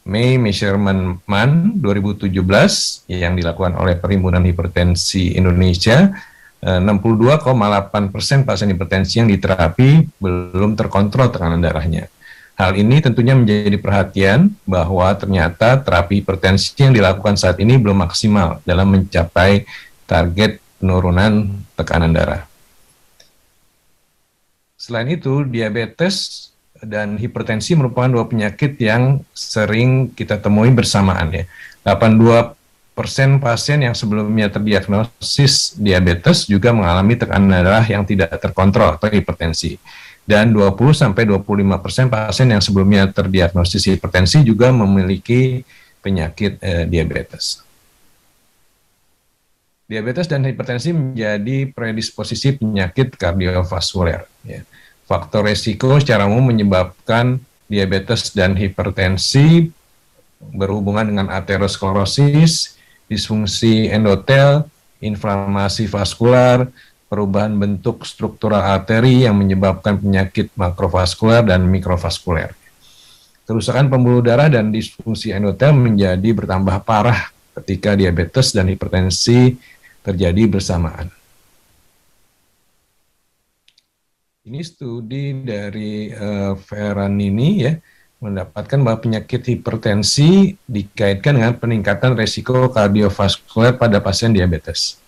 May Measurement Month 2017 yang dilakukan oleh Perhimpunan Hipertensi Indonesia, 62,8% pasien hipertensi yang diterapi belum terkontrol tekanan darahnya. Hal ini tentunya menjadi perhatian bahwa ternyata terapi hipertensi yang dilakukan saat ini belum maksimal dalam mencapai target penurunan tekanan darah. Selain itu, diabetes dan hipertensi merupakan 2 penyakit yang sering kita temui bersamaan, ya. 82% pasien yang sebelumnya terdiagnosis diabetes juga mengalami tekanan darah yang tidak terkontrol atau hipertensi. Dan 20-25% pasien yang sebelumnya terdiagnosis hipertensi juga memiliki penyakit diabetes. Diabetes dan hipertensi menjadi predisposisi penyakit kardiovaskuler, ya. Faktor resiko secara umum menyebabkan diabetes dan hipertensi berhubungan dengan aterosklerosis, disfungsi endotel, inflamasi vaskular, perubahan bentuk struktural arteri yang menyebabkan penyakit makrovaskuler dan mikrovaskuler. Kerusakan pembuluh darah dan disfungsi endotel menjadi bertambah parah ketika diabetes dan hipertensi terjadi bersamaan. Ini studi dari Ferranini, ya, mendapatkan bahwa penyakit hipertensi dikaitkan dengan peningkatan resiko kardiovaskuler pada pasien diabetes.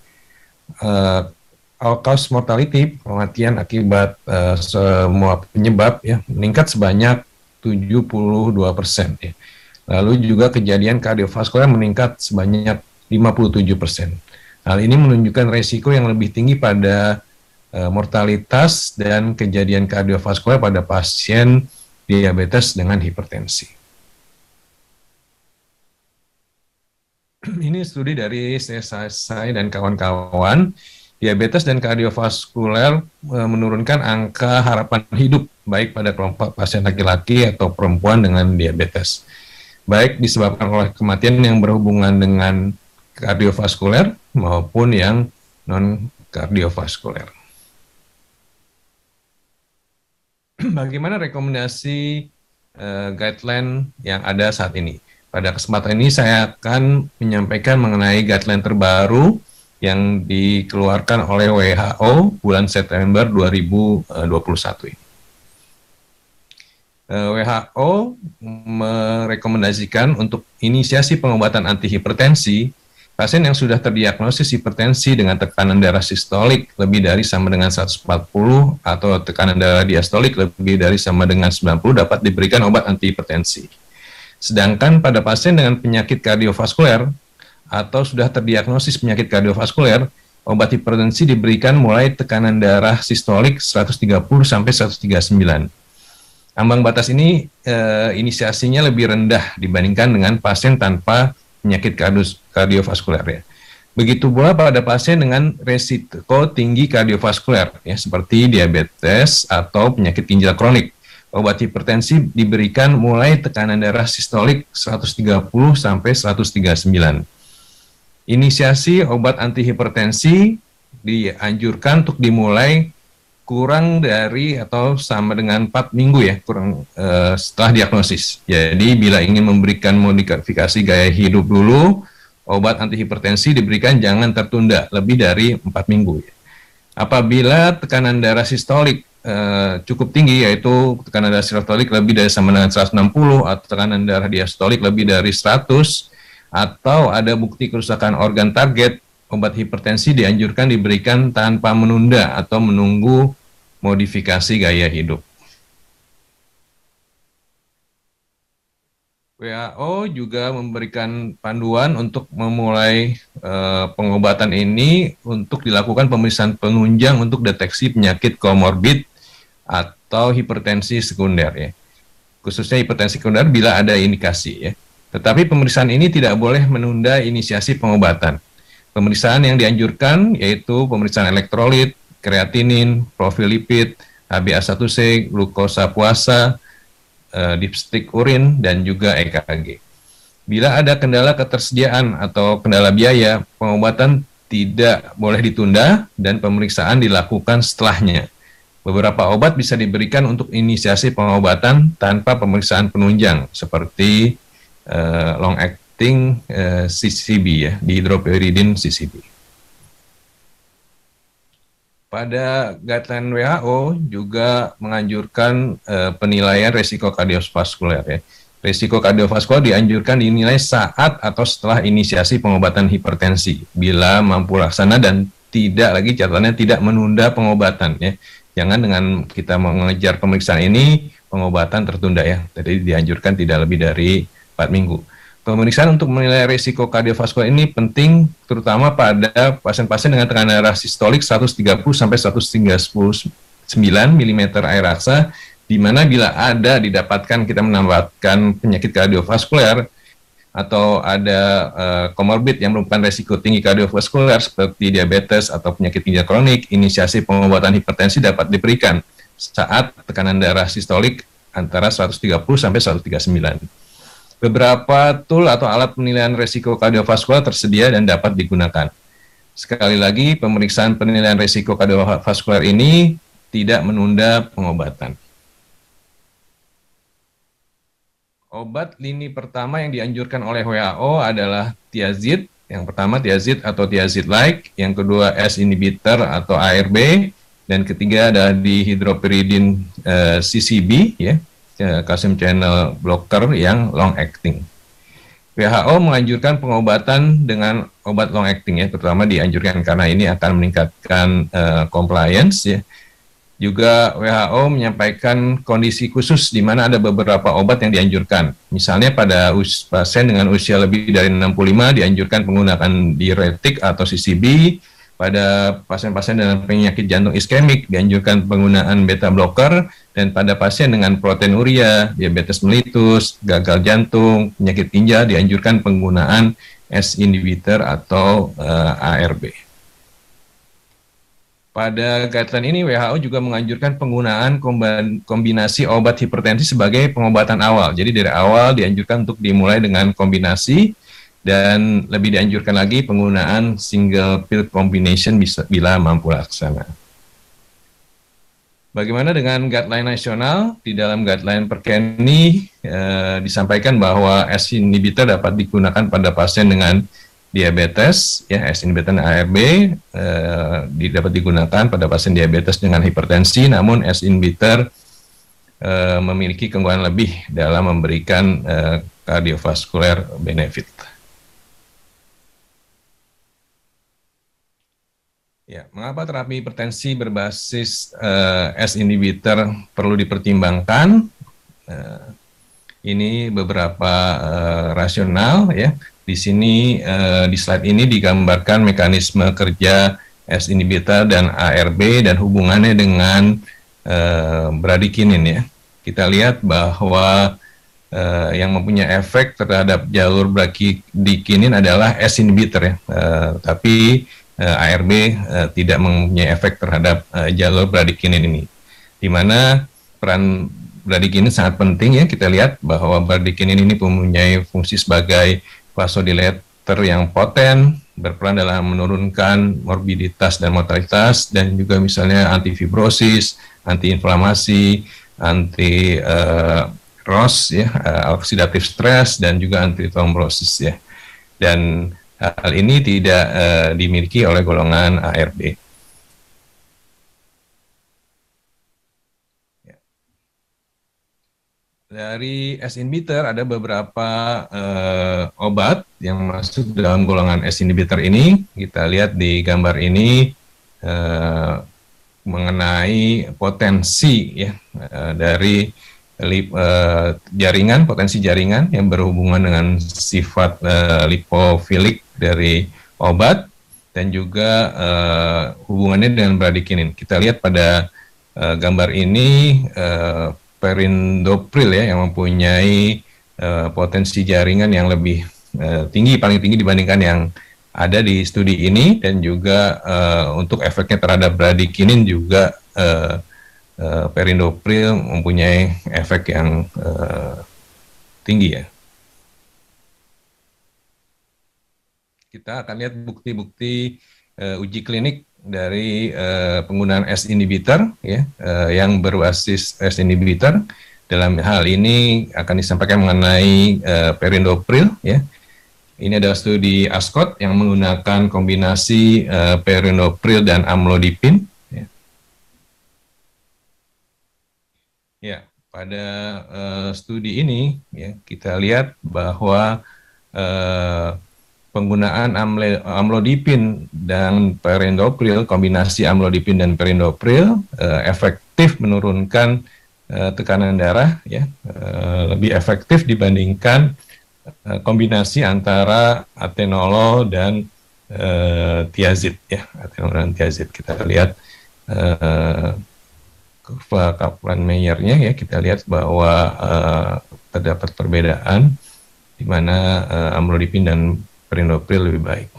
All-cause mortality, kematian akibat semua penyebab, ya, meningkat sebanyak 72%. Ya. Lalu juga kejadian kardiovaskuler meningkat sebanyak 57%. Hal ini menunjukkan resiko yang lebih tinggi pada mortalitas dan kejadian kardiovaskuler pada pasien diabetes dengan hipertensi. Ini studi dari saya dan kawan-kawan. Diabetes dan kardiovaskuler menurunkan angka harapan hidup baik pada kelompok pasien laki-laki atau perempuan dengan diabetes, baik disebabkan oleh kematian yang berhubungan dengan kardiovaskuler maupun yang non-kardiovaskuler. Bagaimana rekomendasi guideline yang ada saat ini? Pada kesempatan ini saya akan menyampaikan mengenai guideline terbaru yang dikeluarkan oleh WHO bulan September 2021 ini. WHO merekomendasikan untuk inisiasi pengobatan antihipertensi pasien yang sudah terdiagnosis hipertensi dengan tekanan darah sistolik lebih dari sama dengan 140 atau tekanan darah diastolik lebih dari sama dengan 90 dapat diberikan obat antihipertensi. Sedangkan pada pasien dengan penyakit kardiovaskuler atau sudah terdiagnosis penyakit kardiovaskuler, obat hipertensi diberikan mulai tekanan darah sistolik 130 sampai 139. Ambang batas ini inisiasinya lebih rendah dibandingkan dengan pasien tanpa penyakit kardiovaskuler, ya. Begitu pula pada pasien dengan resiko tinggi kardiovaskuler, ya, seperti diabetes atau penyakit ginjal kronik. Obat hipertensi diberikan mulai tekanan darah sistolik 130 sampai 139. inisiasi obat antihipertensi dianjurkan untuk dimulai kurang dari atau sama dengan 4 minggu ya, setelah diagnosis. Jadi bila ingin memberikan modifikasi gaya hidup dulu, obat antihipertensi diberikan jangan tertunda lebih dari 4 minggu ya. Apabila tekanan darah sistolik cukup tinggi, yaitu tekanan darah sistolik lebih dari sama dengan 160 atau tekanan darah diastolik lebih dari 100, atau ada bukti kerusakan organ target, obat hipertensi dianjurkan diberikan tanpa menunda atau menunggu modifikasi gaya hidup. WHO juga memberikan panduan untuk memulai pengobatan ini untuk dilakukan pemeriksaan penunjang untuk deteksi penyakit komorbid atau hipertensi sekunder ya. Khususnya hipertensi sekunder bila ada indikasi ya. Tetapi pemeriksaan ini tidak boleh menunda inisiasi pengobatan. Pemeriksaan yang dianjurkan yaitu pemeriksaan elektrolit, kreatinin, profil lipid, HbA1c, glukosa puasa, dipstik urin, dan juga EKG. Bila ada kendala ketersediaan atau kendala biaya, pengobatan tidak boleh ditunda dan pemeriksaan dilakukan setelahnya. Beberapa obat bisa diberikan untuk inisiasi pengobatan tanpa pemeriksaan penunjang, seperti long acting CCB ya, dihidropyridin CCB. Pada guideline WHO juga menganjurkan penilaian risiko kardiovaskuler ya. Risiko kardiovaskuler dianjurkan dinilai saat atau setelah inisiasi pengobatan hipertensi bila mampu laksana dan tidak lagi catatannya tidak menunda pengobatan ya. Jangan dengan kita mengejar pemeriksaan ini pengobatan tertunda ya. Jadi dianjurkan tidak lebih dari 4 minggu. Pemeriksaan untuk menilai risiko kardiovaskular ini penting terutama pada pasien-pasien dengan tekanan darah sistolik 130 sampai 139 mm air raksa, di mana bila ada didapatkan kita menambahkan penyakit kardiovaskuler atau ada komorbid yang merupakan risiko tinggi kardiovaskuler seperti diabetes atau penyakit ginjal kronik, inisiasi pengobatan hipertensi dapat diberikan saat tekanan darah sistolik antara 130 sampai 139. Beberapa tool atau alat penilaian risiko kardiovaskular tersedia dan dapat digunakan. Sekali lagi, pemeriksaan penilaian risiko kardiovaskular ini tidak menunda pengobatan. Obat lini pertama yang dianjurkan oleh WHO adalah thiazid. Yang pertama thiazid atau thiazid-like, yang kedua S inhibitor atau ARB, dan ketiga ada dihidropyridin CCB ya. Calcium channel blocker yang long acting. WHO menganjurkan pengobatan dengan obat long acting ya, terutama dianjurkan karena ini akan meningkatkan compliance ya. Juga WHO menyampaikan kondisi khusus di mana ada beberapa obat yang dianjurkan. Misalnya pada pasien dengan usia lebih dari 65 dianjurkan penggunaan diuretik atau CCB. Pada pasien-pasien dengan penyakit jantung iskemik dianjurkan penggunaan beta blocker, dan pada pasien dengan proteinuria, diabetes mellitus, gagal jantung, penyakit ginjal dianjurkan penggunaan S inhibitor atau ARB. Pada guideline ini WHO juga menganjurkan penggunaan kombinasi obat hipertensi sebagai pengobatan awal. Jadi dari awal dianjurkan untuk dimulai dengan kombinasi, dan lebih dianjurkan lagi penggunaan single pill combination bila mampu laksana. Bagaimana dengan guideline nasional? Di dalam guideline Perkeni disampaikan bahwa S inhibitor dapat digunakan pada pasien dengan diabetes, ya S inhibitor dan ARB dapat digunakan pada pasien diabetes dengan hipertensi, namun S inhibitor memiliki keunggulan lebih dalam memberikan kardiovaskuler benefit. Ya, mengapa terapi hipertensi berbasis S inhibitor perlu dipertimbangkan? Ini beberapa rasional ya. Di sini di slide ini digambarkan mekanisme kerja S inhibitor dan ARB dan hubungannya dengan bradikinin ya. Kita lihat bahwa yang mempunyai efek terhadap jalur bradikinin adalah S inhibitor ya. Tapi ARB tidak mempunyai efek terhadap jalur bradikinin ini, di mana peran bradikinin sangat penting ya. Kita lihat bahwa bradikinin ini mempunyai fungsi sebagai vasodilator yang poten berperan dalam menurunkan morbiditas dan mortalitas, dan juga misalnya antifibrosis, antiinflamasi, anti ROS ya, oxidative stress, dan juga anti trombrosis ya. Dan hal ini tidak dimiliki oleh golongan ARB. Dari S inhibitor ada beberapa obat yang masuk dalam golongan S inhibitor ini. Kita lihat di gambar ini mengenai potensi ya dari jaringan, potensi jaringan yang berhubungan dengan sifat lipofilik dari obat, dan juga hubungannya dengan bradikinin. Kita lihat pada gambar ini perindopril ya, yang mempunyai potensi jaringan yang lebih tinggi, paling tinggi dibandingkan yang ada di studi ini, dan juga untuk efeknya terhadap bradikinin juga perindopril mempunyai efek yang tinggi ya. Kita akan lihat bukti-bukti uji klinik dari penggunaan S inhibitor ya, yang berbasis S inhibitor. Dalam hal ini akan disampaikan mengenai perindopril ya. Ini adalah studi Ascot yang menggunakan kombinasi perindopril dan amlodipin ya. Ya, pada studi ini ya, kita lihat bahwa penggunaan amlodipin dan perindopril, kombinasi amlodipin dan perindopril efektif menurunkan tekanan darah ya, lebih efektif dibandingkan kombinasi antara atenolol dan thiazid ya, atenolol dan thiazid. Kita lihat kurva Kaplan-Meiernya ya, kita lihat bahwa terdapat perbedaan di mana amlodipin dan perindopril lebih baik.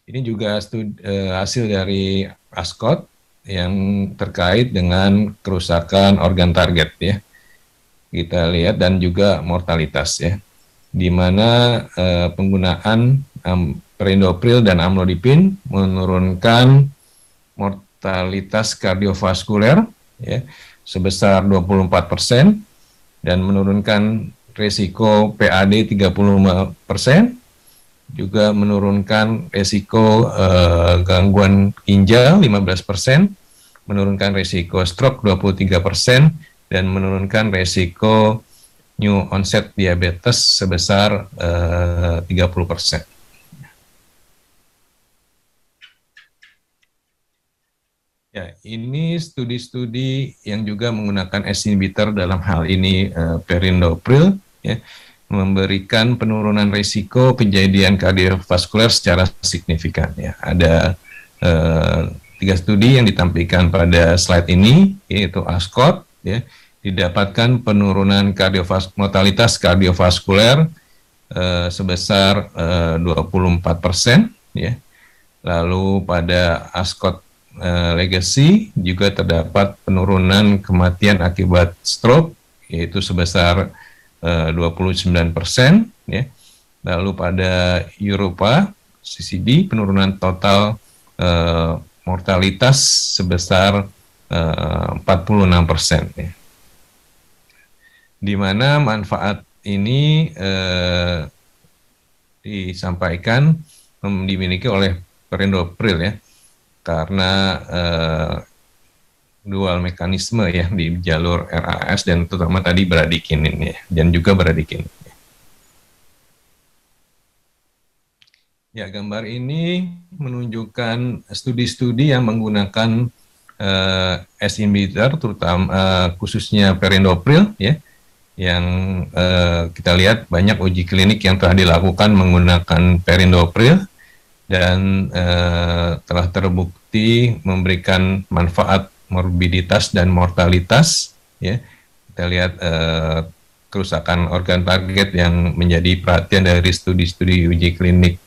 Ini juga hasil dari Ascot yang terkait dengan kerusakan organ target ya. Kita lihat, dan juga mortalitas ya, di mana penggunaan perindopril dan amlodipin menurunkan mortalitas kardiovaskuler ya, sebesar 24% dan menurunkan resiko PAD 35%, juga menurunkan resiko gangguan ginjal 15%, menurunkan resiko stroke 23%, dan menurunkan resiko new onset diabetes sebesar 30%. Ya, ini studi-studi yang juga menggunakan S inhibitor, dalam hal ini perindopril ya, memberikan penurunan risiko kejadian kardiovaskuler secara signifikan ya. Ada 3 studi yang ditampilkan pada slide ini, yaitu Ascot ya, didapatkan penurunan mortalitas kardiovaskuler sebesar 24% ya. Lalu pada Ascot Legacy juga terdapat penurunan kematian akibat stroke, yaitu sebesar 29% ya. Lalu pada Europa CCD penurunan total mortalitas sebesar 46% ya. Di mana manfaat ini disampaikan dimiliki oleh perindopril ya, karena dual mekanisme ya di jalur RAS, dan terutama tadi bradikinin ya, dan juga bradikinin. Ya, gambar ini menunjukkan studi-studi yang menggunakan S inhibitor, terutama khususnya perindopril ya, yang kita lihat banyak uji klinik yang telah dilakukan menggunakan perindopril, dan telah terbukti memberikan manfaat morbiditas dan mortalitas ya. Kita lihat kerusakan organ target yang menjadi perhatian dari studi-studi uji klinik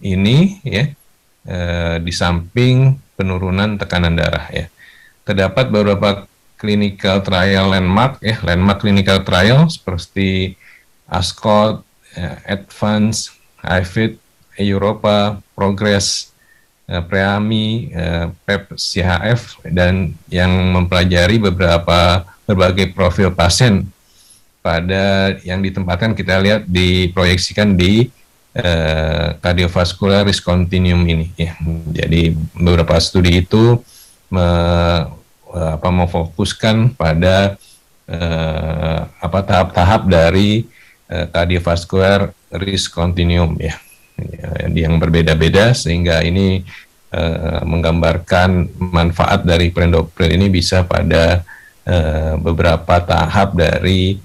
ini ya, di samping penurunan tekanan darah ya. Terdapat beberapa clinical trial landmark clinical trial seperti Ascot, Advance, AFID, Europa, Progress, Preami, PEP, CHF, dan yang mempelajari berbagai profil pasien pada yang ditempatkan, kita lihat diproyeksikan di cardiovascular risk continuum ini ya. Jadi beberapa studi itu memfokuskan pada tahap-tahap dari cardiovascular risk continuum ya, yang berbeda-beda, sehingga ini menggambarkan manfaat dari perindopril ini bisa pada beberapa tahap dari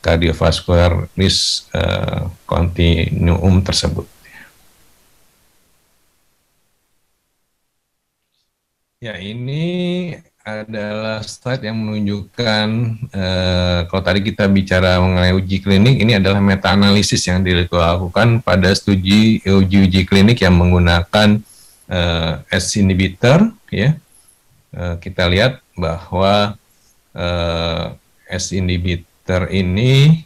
cardiovascular risk continuum tersebut. Ya, ini adalah slide yang menunjukkan kalau tadi kita bicara mengenai uji klinik, ini adalah meta-analisis yang dilakukan pada uji klinik yang menggunakan ACE inhibitor ya. Kita lihat bahwa ACE inhibitor ini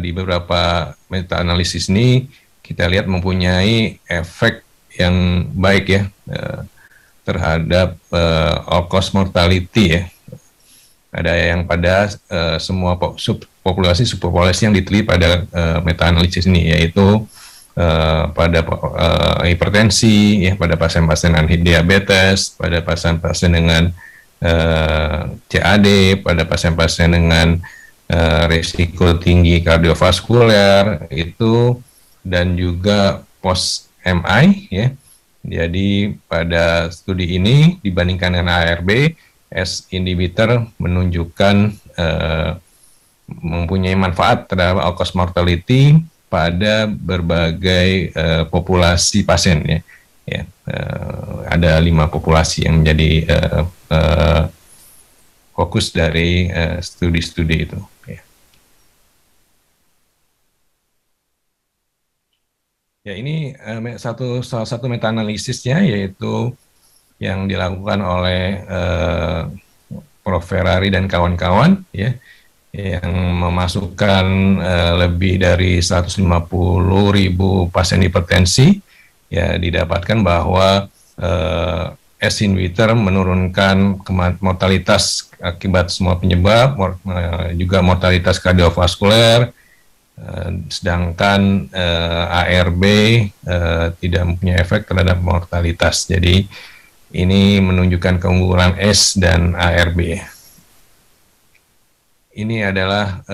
di beberapa meta-analisis ini kita lihat mempunyai efek yang baik ya terhadap all-cause mortality ya. Ada yang pada semua subpopulasi yang diteliti pada meta-analisis ini, yaitu pada hipertensi, ya, pada pasien-pasien dengan diabetes, pada pasien-pasien dengan CAD, pada pasien-pasien dengan risiko tinggi kardiovaskuler itu, dan juga post MI ya. Jadi pada studi ini dibandingkan dengan ARB, ACE inhibitor menunjukkan mempunyai manfaat terhadap all-cause mortality pada berbagai populasi pasien ya. Ada 5 populasi yang menjadi fokus dari studi-studi itu. Ya, ini salah satu meta-analisisnya, yaitu yang dilakukan oleh Prof. Ferrari dan kawan-kawan ya, yang memasukkan lebih dari 150.000 pasien hipertensi. Ya, didapatkan bahwa ACE inhibitor menurunkan mortalitas akibat semua penyebab, juga mortalitas kardiovaskuler, sedangkan ARB tidak mempunyai efek terhadap mortalitas. Jadi ini menunjukkan keunggulan ACE dan ARB. Ini adalah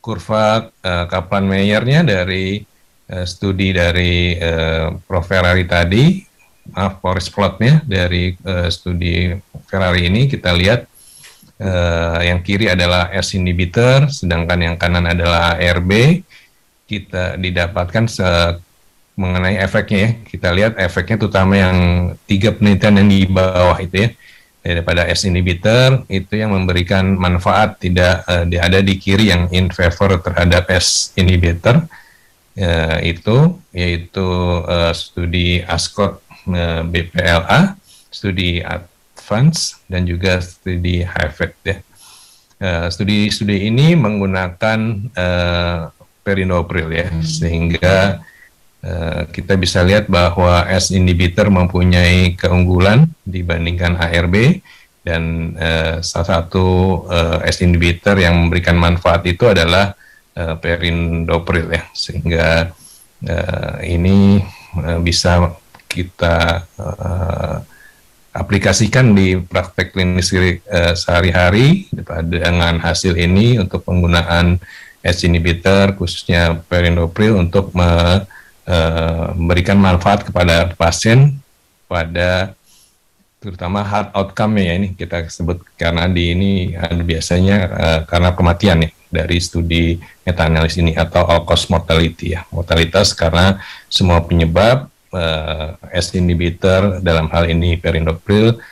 kurva Kaplan-Meiernya dari studi dari Prof. Ferrari tadi. Maaf, forest plotnya dari studi Ferrari ini. Kita lihat yang kiri adalah ACE inhibitor, sedangkan yang kanan adalah ARB. Kita didapatkan mengenai efeknya ya. Kita lihat efeknya terutama yang 3 penelitian yang di bawah itu ya. Daripada ACE inhibitor itu yang memberikan manfaat, tidak ada di kiri yang in favor terhadap ACE inhibitor. Yaitu studi ASCOT BPLA, studi Advance, dan juga studi HFET ya. Studi-studi ini menggunakan perindopril ya, sehingga kita bisa lihat bahwa ACE inhibitor mempunyai keunggulan dibandingkan ARB, dan salah satu ACE inhibitor yang memberikan manfaat itu adalah perindopril ya, sehingga ini bisa kita aplikasikan di praktek klinis sehari-hari dengan hasil ini untuk penggunaan ACE inhibitor, khususnya perindopril, untuk memberikan manfaat kepada pasien pada terutama heart outcome ya, ini kita sebut karena di ini biasanya karena kematian ya dari studi meta-analisis ini, atau all-cause mortality ya, mortalitas karena semua penyebab. ACE inhibitor dalam hal ini perindopril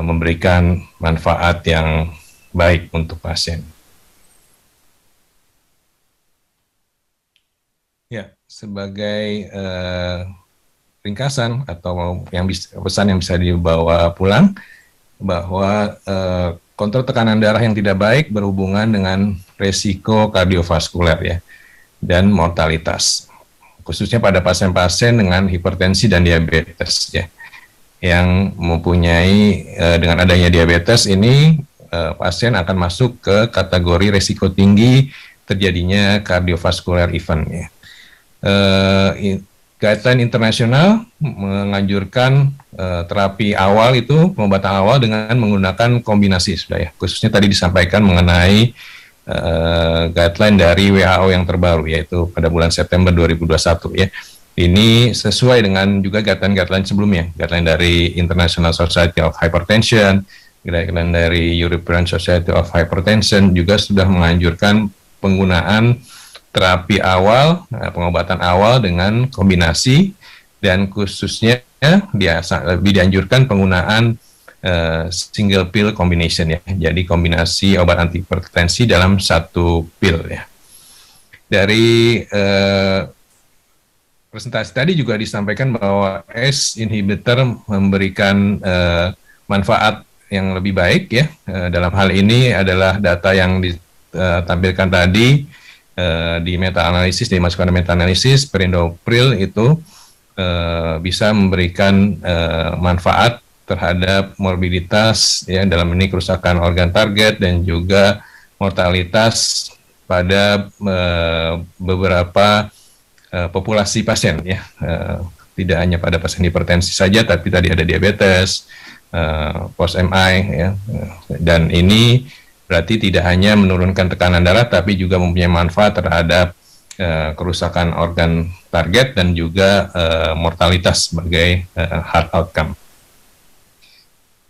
memberikan manfaat yang baik untuk pasien. Ya, sebagai ringkasan atau pesan yang bisa dibawa pulang, bahwa kontrol tekanan darah yang tidak baik berhubungan dengan resiko kardiovaskuler ya. dan mortalitas, khususnya pada pasien-pasien dengan hipertensi dan diabetes ya, yang mempunyai dengan adanya diabetes ini pasien akan masuk ke kategori resiko tinggi terjadinya kardiovaskular event ya. Guideline internasional menganjurkan terapi awal itu, pengobatan awal dengan menggunakan kombinasi sudah ya. Khususnya tadi disampaikan mengenai guideline dari WHO yang terbaru yaitu pada bulan September 2021 ya. Ini sesuai dengan juga guideline sebelumnya, guideline dari International Society of Hypertension, guideline dari European Society of Hypertension juga sudah menganjurkan penggunaan terapi awal, pengobatan awal dengan kombinasi, dan khususnya lebih dianjurkan penggunaan single pill combination ya. Jadi kombinasi obat antihipertensi dalam satu pil ya. Dari presentasi tadi juga disampaikan bahwa ACE inhibitor memberikan manfaat yang lebih baik ya. Dalam hal ini adalah data yang ditampilkan tadi di meta-analisis, dimasukkan ke meta-analisis, perindopril itu bisa memberikan manfaat terhadap morbiditas ya, dalam ini kerusakan organ target dan juga mortalitas pada beberapa populasi pasien ya, tidak hanya pada pasien hipertensi saja, tapi tadi ada diabetes, post MI ya, dan ini berarti tidak hanya menurunkan tekanan darah, tapi juga mempunyai manfaat terhadap kerusakan organ target dan juga mortalitas sebagai heart outcome.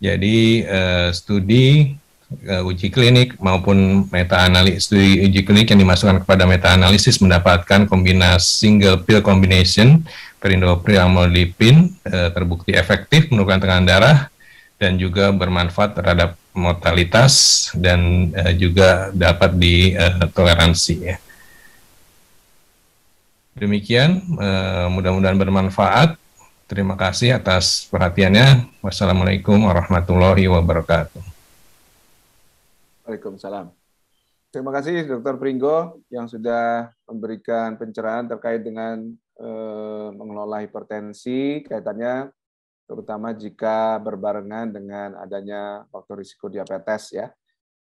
Jadi studi uji klinik maupun meta-analisis, studi uji klinik yang dimasukkan kepada meta-analisis mendapatkan kombinasi single pill combination perindopril amlodipine terbukti efektif menurunkan tekanan darah dan juga bermanfaat terhadap mortalitas dan juga dapat ditoleransi ya. Demikian, mudah-mudahan bermanfaat. Terima kasih atas perhatiannya. Wassalamualaikum warahmatullahi wabarakatuh.
Waalaikumsalam. Terima kasih Dr. Pringgo yang sudah memberikan pencerahan terkait dengan mengelola hipertensi, kaitannya terutama jika berbarengan dengan adanya faktor risiko diabetes ya.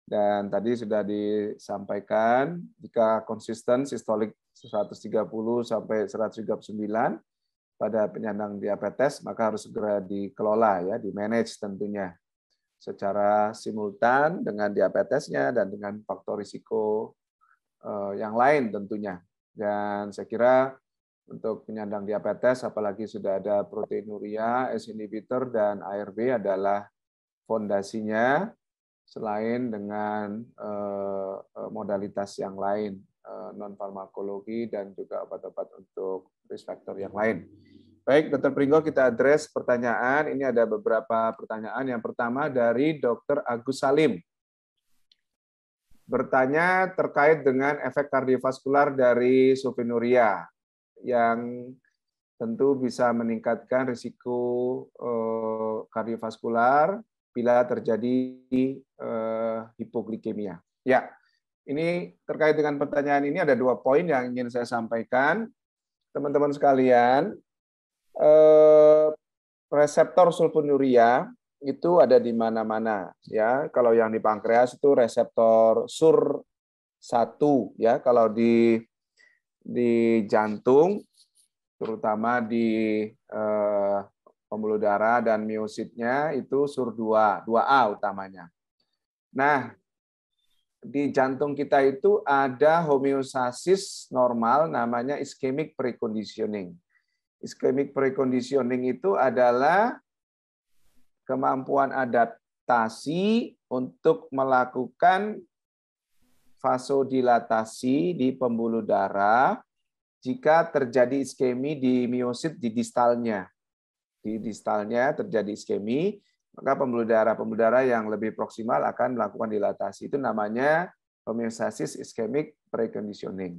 Dan tadi sudah disampaikan jika konsisten sistolik 130 sampai 139 pada penyandang diabetes, maka harus segera dikelola ya, di-manage tentunya secara simultan dengan diabetesnya dan dengan faktor risiko yang lain tentunya. Dan saya kira untuk penyandang diabetes, apalagi sudah ada proteinuria, ACE inhibitor, dan ARB adalah fondasinya, selain dengan modalitas yang lain, non-farmakologi, dan juga obat-obat untuk risk factor yang lain. Baik, Dr. Pringgo, kita address pertanyaan. Ini ada beberapa pertanyaan. Yang pertama dari Dr. Agus Salim. Bertanya terkait dengan efek kardiovaskular dari sulfonylurea, yang tentu bisa meningkatkan risiko kardiovaskular bila terjadi hipoglikemia. Ya, ini terkait dengan pertanyaan ini ada 2 poin yang ingin saya sampaikan. Teman-teman sekalian, reseptor sulfonylurea itu ada di mana-mana ya. Kalau yang di pankreas itu reseptor SUR1 ya, kalau di jantung, terutama di pembuluh darah dan miositnya itu SUR2, 2A utamanya. Nah, di jantung kita itu ada homeostasis normal namanya ischemic preconditioning. Ischemic preconditioning itu adalah kemampuan adaptasi untuk melakukan vasodilatasi di pembuluh darah jika terjadi iskemi di miosit di distalnya. Di distalnya terjadi iskemi, maka pembuluh darah yang lebih proksimal akan melakukan dilatasi. Itu namanya homeostasis ischemic preconditioning.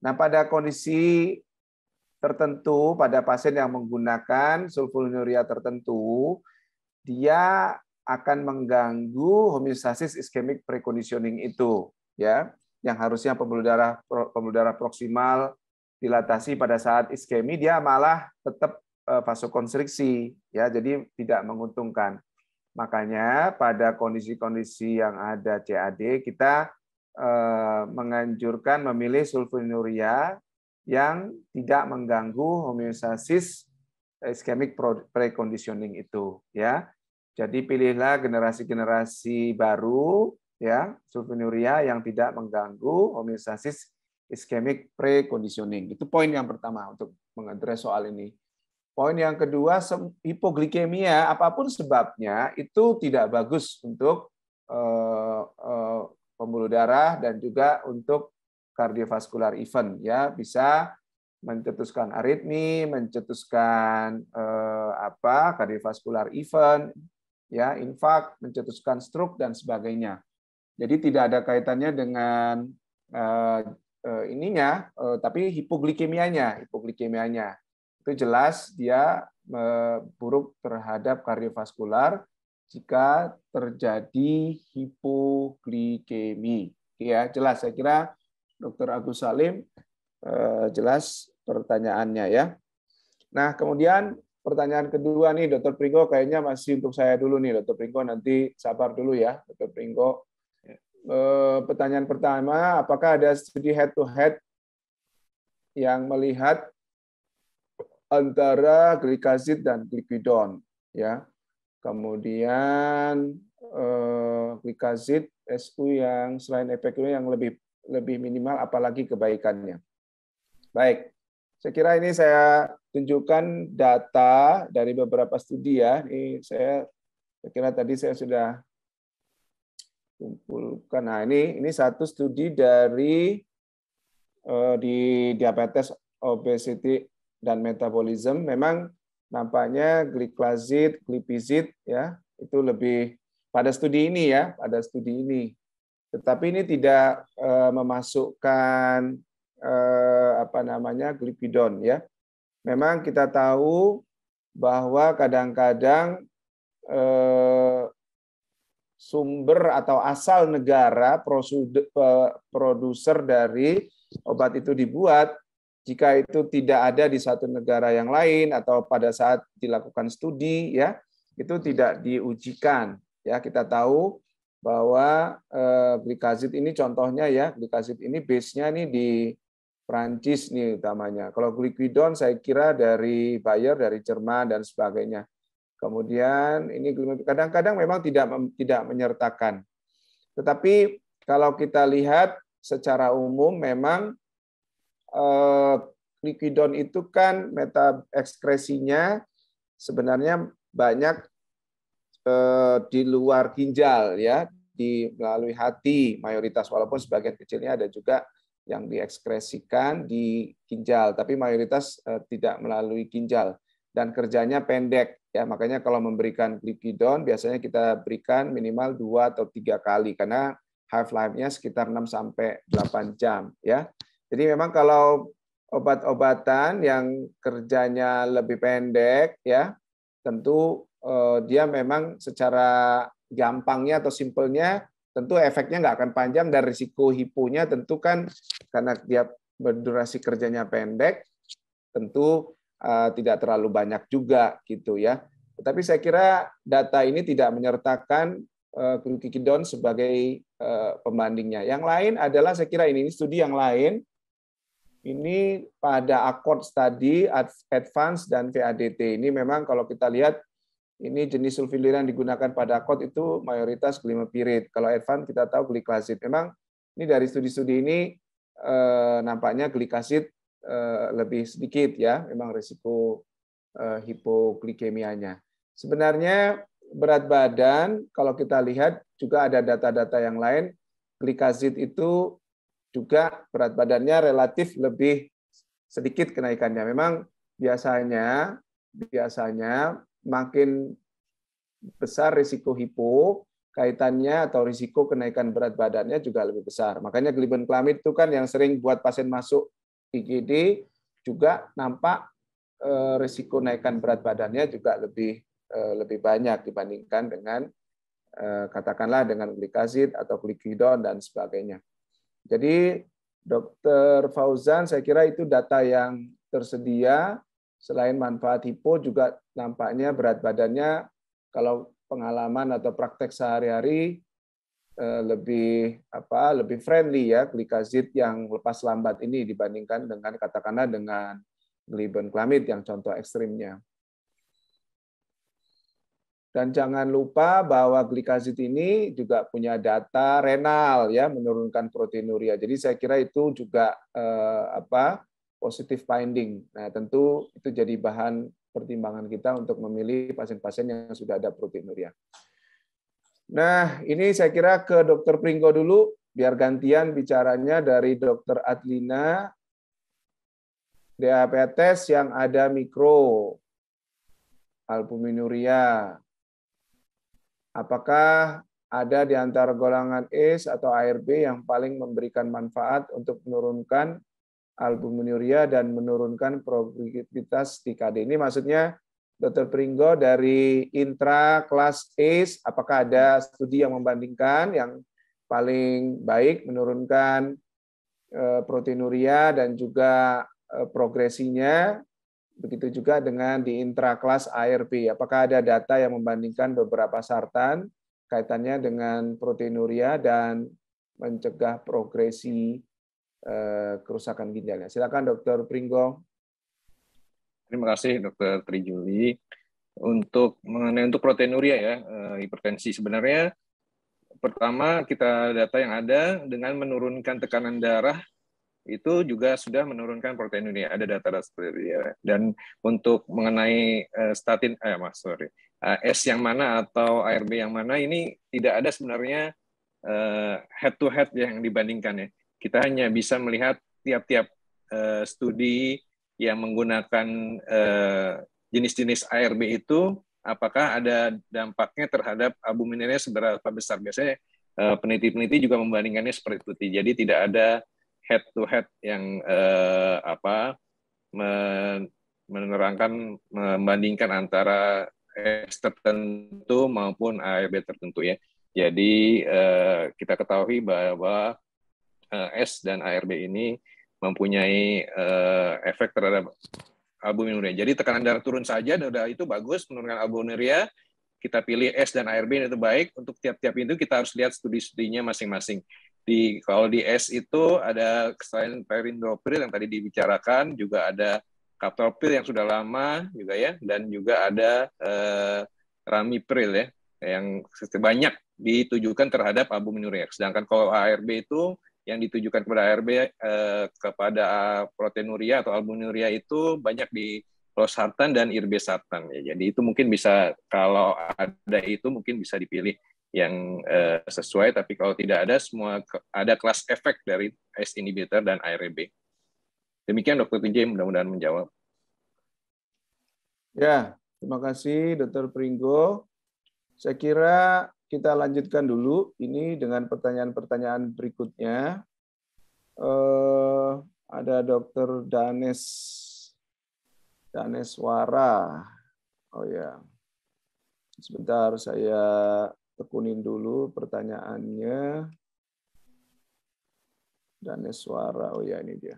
Nah, pada kondisi tertentu, pada pasien yang menggunakan sulfonylurea tertentu, dia akan mengganggu homeostasis ischemic preconditioning itu. Ya, yang harusnya pembuluh darah proksimal dilatasi pada saat iskemi, dia malah tetap vasokonstriksi, ya, jadi tidak menguntungkan. Makanya pada kondisi-kondisi yang ada CAD, kita menganjurkan memilih sulfonylurea yang tidak mengganggu homeostasis ischemic preconditioning itu, ya. Jadi pilihlah generasi-generasi baru, ya, sulfonylurea yang tidak mengganggu homeostasis ischemic preconditioning. Itu poin yang pertama untuk mengadres soal ini. Poin yang kedua, hipoglikemia apapun sebabnya itu tidak bagus untuk pembuluh darah dan juga untuk kardiovaskular event, ya, bisa mencetuskan aritmi, mencetuskan kardiovaskular event, ya, infak, mencetuskan stroke dan sebagainya. Jadi tidak ada kaitannya dengan tapi hipoglikemianya itu jelas dia buruk terhadap kardiovaskular jika terjadi hipoglikemi. Ya, jelas. Saya kira Dr. Agus Salim jelas pertanyaannya, ya. Nah, kemudian pertanyaan kedua nih, Dr. Pringgo, kayaknya masih untuk saya dulu nih, Dr. Pringgo, nanti sabar dulu ya, Dr. Pringgo. Pertanyaan pertama, apakah ada studi head-to-head yang melihat antara glikazid dan glikidon, ya. Kemudian glikazid SU yang selain efeknya yang lebih minimal, apalagi kebaikannya. Baik, saya kira ini saya tunjukkan data dari beberapa studi, ya. Ini saya kira tadi saya sudah kumpulkan. Nah, ini satu studi dari di diabetes, obesity dan metabolism. Memang nampaknya glikazid, glipizid, ya, itu lebih pada studi ini, ya, pada studi ini. Tetapi ini tidak memasukkan glipidon, ya. Memang kita tahu bahwa kadang-kadang sumber atau asal negara produser dari obat itu dibuat, jika itu tidak ada di satu negara yang lain atau pada saat dilakukan studi, ya, itu tidak diujikan, ya. Kita tahu bahwa glikazid ini contohnya, ya, glikazid ini base-nya nih di Prancis nih utamanya. Kalau glikidon saya kira dari Bayer, dari Jerman dan sebagainya. Kemudian ini kadang-kadang memang tidak menyertakan. Tetapi kalau kita lihat secara umum memang glikidon itu kan meta ekskresinya sebenarnya banyak di luar ginjal, ya, melalui hati mayoritas, walaupun sebagian kecilnya ada juga yang diekskresikan di ginjal, tapi mayoritas tidak melalui ginjal dan kerjanya pendek, ya. Makanya kalau memberikan glikidon biasanya kita berikan minimal 2 atau 3 kali karena half life-nya sekitar 6 sampai 8 jam, ya. Jadi memang kalau obat-obatan yang kerjanya lebih pendek, ya, tentu dia memang secara gampangnya atau simpelnya tentu efeknya nggak akan panjang dan risiko hiponya tentu kan karena dia berdurasi kerjanya pendek, tentu tidak terlalu banyak juga, gitu, ya. Tetapi saya kira data ini tidak menyertakan glikidon sebagai pembandingnya. Yang lain adalah saya kira ini studi yang lain. Ini pada ACCORD study, advance dan VADT. Ini memang kalau kita lihat ini jenis sulfonylurea yang digunakan pada ACCORD itu mayoritas glimepiride. Kalau advance kita tahu glikazid. Memang ini dari studi-studi ini nampaknya glikazid lebih sedikit, ya, memang risiko hipoglikemianya. Sebenarnya berat badan kalau kita lihat juga ada data-data yang lain, glikazid itu juga berat badannya relatif lebih sedikit kenaikannya. Memang biasanya makin besar risiko hipo, kaitannya atau risiko kenaikan berat badannya juga lebih besar. Makanya glibenclamid itu kan yang sering buat pasien masuk IGD juga nampak risiko kenaikan berat badannya juga lebih banyak dibandingkan dengan katakanlah dengan glikazid atau glikidon dan sebagainya. Jadi Dr. Fauzan, saya kira itu data yang tersedia. Selain manfaat hipo juga nampaknya berat badannya kalau pengalaman atau praktek sehari-hari lebih friendly ya glikazid yang lepas lambat ini dibandingkan dengan katakanlah dengan glibenclamid yang contoh ekstrimnya. Dan jangan lupa bahwa glikazid ini juga punya data renal ya, menurunkan proteinuria. Jadi saya kira itu juga positive finding. Nah, tentu itu jadi bahan pertimbangan kita untuk memilih pasien-pasien yang sudah ada proteinuria. Nah, ini saya kira ke Dr. Pringgo dulu, biar gantian bicaranya dari Dr. Adlina. Diabetes yang ada mikro albuminuria. Apakah ada di antara golongan ACE atau ARB yang paling memberikan manfaat untuk menurunkan albuminuria dan menurunkan probabilitas TKD? Ini maksudnya Dr. Pringgo dari intra kelas ACE, apakah ada studi yang membandingkan yang paling baik menurunkan proteinuria dan juga progresinya? Begitu juga dengan di intrakelas ARB. Apakah ada data yang membandingkan beberapa sartan kaitannya dengan proteinuria dan mencegah progresi kerusakan ginjalnya? Silakan Dr. Pringgo.
Terima kasih Dr. Trijuli. Mengenai proteinuria ya, hipertensi sebenarnya pertama kita data yang ada dengan menurunkan tekanan darah itu juga sudah menurunkan proteinuria. Ada data seperti itu ya. Dan untuk mengenai statin, S yang mana atau ARB yang mana ini tidak ada sebenarnya head to head yang dibandingkan ya. Kita hanya bisa melihat tiap-tiap studi yang menggunakan jenis-jenis ARB itu apakah ada dampaknya terhadap albuminuria seberapa besar. Biasanya peneliti-peneliti juga membandingkannya seperti itu. Jadi tidak ada head to head yang membandingkan antara S tertentu maupun ARB tertentu ya. Jadi kita ketahui bahwa S dan ARB ini mempunyai efek terhadap albuminuria. Jadi tekanan darah turun saja, itu bagus menurunkan albuminuria. Kita pilih S dan ARB itu baik. Untuk tiap-tiap itu kita harus lihat studi-studinya masing-masing. Kalau di S itu ada selain perindopril yang tadi dibicarakan, juga ada captopril yang sudah lama juga ya, dan juga ada ramipril ya, yang banyak ditujukan terhadap albuminuria. Sedangkan kalau ARB itu yang ditujukan kepada ARB kepada proteinuria atau albuminuria itu banyak di losartan dan irbesartan ya. Jadi itu mungkin bisa, kalau ada itu mungkin bisa dipilih yang sesuai, tapi kalau tidak ada, semua ada kelas efek dari ACE inhibitor dan ARB. Demikian Dr. TJ, mudah-mudahan menjawab.
Ya, terima kasih Dr. Pringgo. Saya kira kita lanjutkan dulu ini dengan pertanyaan-pertanyaan berikutnya. Ada Dr. Daneswara. Oh ya, sebentar saya tekunin dulu pertanyaannya. Daneswara, oh ya ini dia.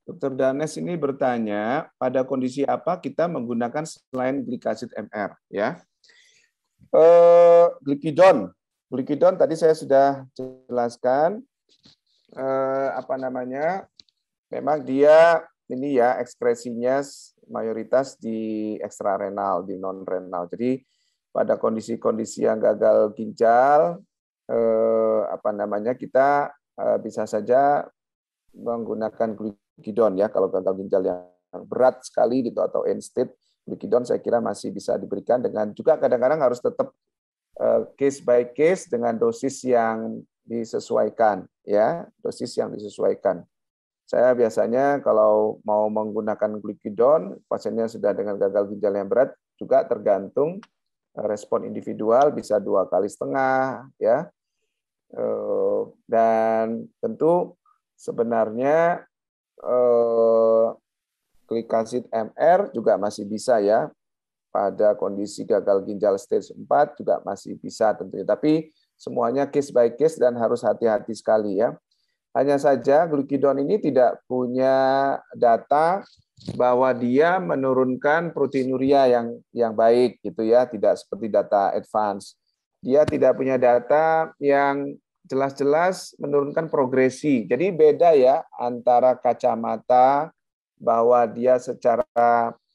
Dr. Danes ini bertanya, pada kondisi apa kita menggunakan selain glikazid MR? Ya, glikidon tadi saya sudah jelaskan. Memang dia ini ya ekspresinya mayoritas di ekstrarenal, di non renal. Jadi pada kondisi-kondisi yang gagal ginjal, kita bisa saja menggunakan glikidon ya. Kalau gagal ginjal yang berat sekali gitu atau end stage, glikidon saya kira masih bisa diberikan, dengan juga kadang-kadang harus tetap case by case dengan dosis yang disesuaikan ya, dosis yang disesuaikan. Saya biasanya kalau mau menggunakan glikidon, pasiennya sudah dengan gagal ginjal yang berat, juga tergantung respon individual, bisa 2,5 kali ya. Dan tentu sebenarnya glikazid MR juga masih bisa ya, pada kondisi gagal ginjal stage 4 juga masih bisa tentunya. Tapi semuanya case by case dan harus hati-hati sekali ya. Hanya saja glucidon ini tidak punya data bahwa dia menurunkan proteinuria yang baik gitu ya, tidak seperti data advance. Dia tidak punya data yang jelas-jelas menurunkan progresi. Jadi beda ya antara kacamata bahwa dia secara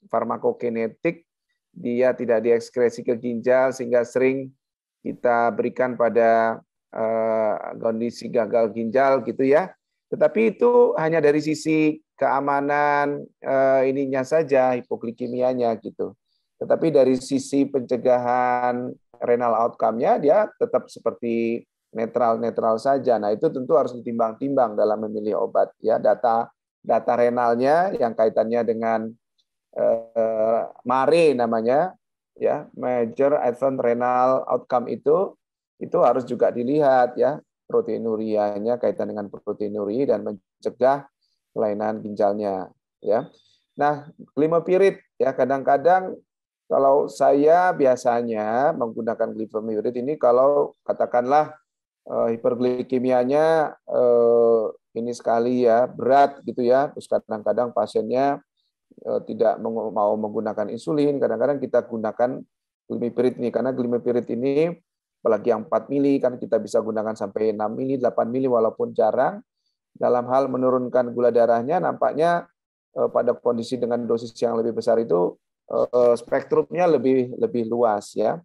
farmakokinetik dia tidak diekskresi ke ginjal sehingga sering kita berikan pada kondisi gagal ginjal gitu ya. Tetapi itu hanya dari sisi keamanan ininya saja, hipoglikemianya gitu. Tetapi dari sisi pencegahan renal outcome-nya dia tetap seperti netral-netral saja. Nah, itu tentu harus ditimbang-timbang dalam memilih obat ya. Data renalnya yang kaitannya dengan MARE namanya ya, Major Adverse Renal Outcome itu harus juga dilihat ya, proteinurianya kaitan dengan proteinuri dan mencegah kelainan ginjalnya ya. Nah, glimepiride ya, kadang-kadang kalau saya biasanya menggunakan glimepiride ini kalau katakanlah hiperglikemianya ini sekali ya, berat gitu ya, terus kadang-kadang pasiennya tidak mau menggunakan insulin, kadang-kadang kita gunakan glimepiride ini karena glimepiride ini apalagi yang 4 mili kan kita bisa gunakan sampai 6 mili, 8 mili walaupun jarang. Dalam hal menurunkan gula darahnya nampaknya pada kondisi dengan dosis yang lebih besar itu spektrumnya lebih luas ya.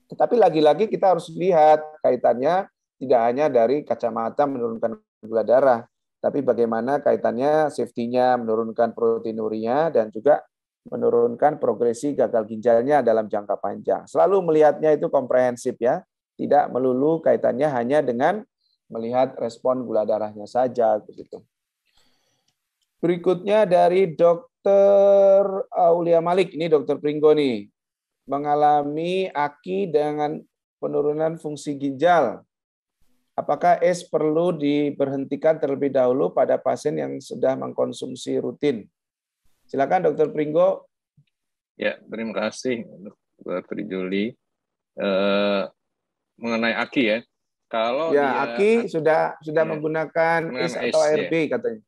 Tetapi lagi-lagi kita harus lihat kaitannya tidak hanya dari kacamata menurunkan gula darah, tapi bagaimana kaitannya safety-nya menurunkan proteinurinya dan juga menurunkan progresi gagal ginjalnya dalam jangka panjang. Selalu melihatnya itu komprehensif ya, tidak melulu kaitannya hanya dengan melihat respon gula darahnya saja begitu. Berikutnya dari Dr. Aulia Malik, ini Dr. Pringgo nih, mengalami AKI dengan penurunan fungsi ginjal. Apakah ACE perlu diberhentikan terlebih dahulu pada pasien yang sudah mengkonsumsi rutin? Silakan Dr. Pringgo.
Ya, terima kasih Dr. Juli. Mengenai AKI ya, kalau
ya,
dia
AKI sudah menggunakan ACE atau ARB ya. Katanya.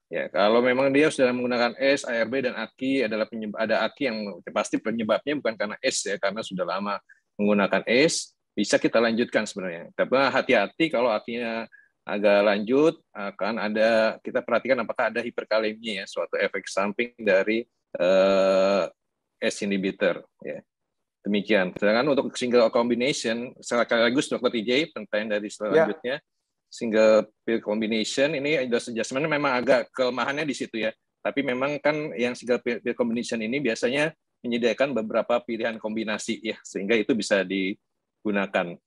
Ya, kalau memang dia sudah menggunakan ACE, ARB dan AKI adalah ada AKI yang pasti penyebabnya bukan karena ACE ya, karena sudah lama menggunakan ACE, bisa kita lanjutkan sebenarnya. Tapi hati-hati kalau AKI-nya agak lanjut, akan ada, kita perhatikan apakah ada hiperkalemia ya, suatu efek samping dari ACE inhibitor ya. Demikian. Sedangkan untuk single combination, sekaligus Dr. TJ, pertanyaan dari selanjutnya, single pill combination ini adjustment memang agak kelemahannya di situ ya. Tapi memang kan yang single pill combination ini biasanya menyediakan beberapa pilihan kombinasi ya, sehingga itu bisa digunakan.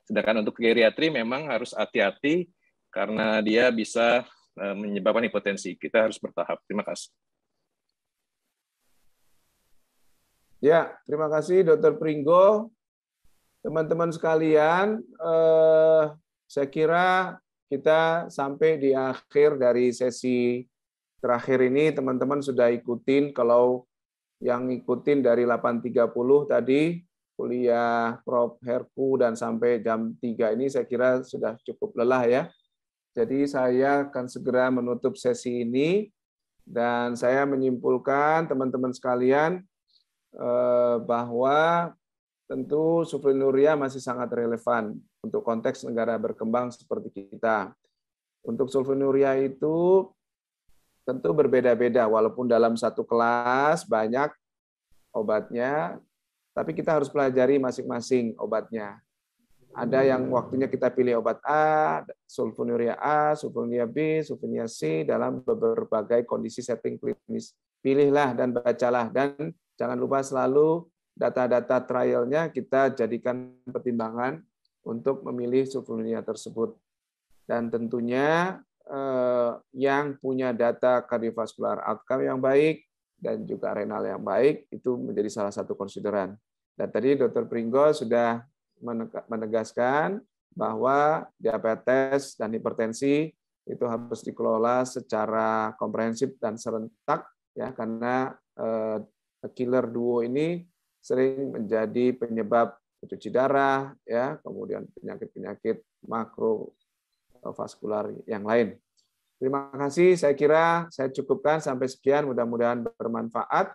Sedangkan untuk geriatri memang harus hati-hati karena dia bisa menyebabkan hipotensi. Kita harus bertahap. Terima kasih.
Ya, terima kasih Dr. Pringgo. Teman-teman sekalian, saya kira kita sampai di akhir dari sesi terakhir ini. Teman-teman sudah ikutin, kalau yang ikutin dari 8.30 tadi, kuliah Prof. Herku dan sampai jam 3 ini saya kira sudah cukup lelah ya. Jadi saya akan segera menutup sesi ini, dan saya menyimpulkan teman-teman sekalian bahwa tentu sulfonylurea masih sangat relevan untuk konteks negara berkembang seperti kita. Untuk sulfonylurea itu tentu berbeda-beda, walaupun dalam satu kelas banyak obatnya, tapi kita harus pelajari masing-masing obatnya. Ada yang waktunya kita pilih obat A, sulfonylurea A, sulfonylurea B, sulfonylurea C dalam berbagai kondisi setting klinis. Pilihlah dan bacalah, dan jangan lupa selalu data-data trialnya kita jadikan pertimbangan untuk memilih sulfonylurea tersebut. Dan tentunya yang punya data kardiovaskular outcome yang baik dan juga renal yang baik itu menjadi salah satu konsideran. Dan tadi Dr. Pringgo sudah menegaskan bahwa diabetes dan hipertensi itu harus dikelola secara komprehensif dan serentak ya, karena killer duo ini sering menjadi penyebab cuci darah, ya, kemudian penyakit-penyakit makrovaskular yang lain. Terima kasih, saya kira saya cukupkan sampai sekian, mudah-mudahan bermanfaat.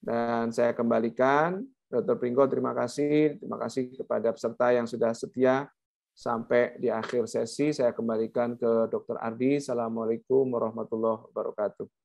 Dan saya kembalikan, Dr. Pringgo, terima kasih kepada peserta yang sudah setia sampai di akhir sesi. Saya kembalikan ke Dr. Ardi. Assalamualaikum warahmatullahi wabarakatuh.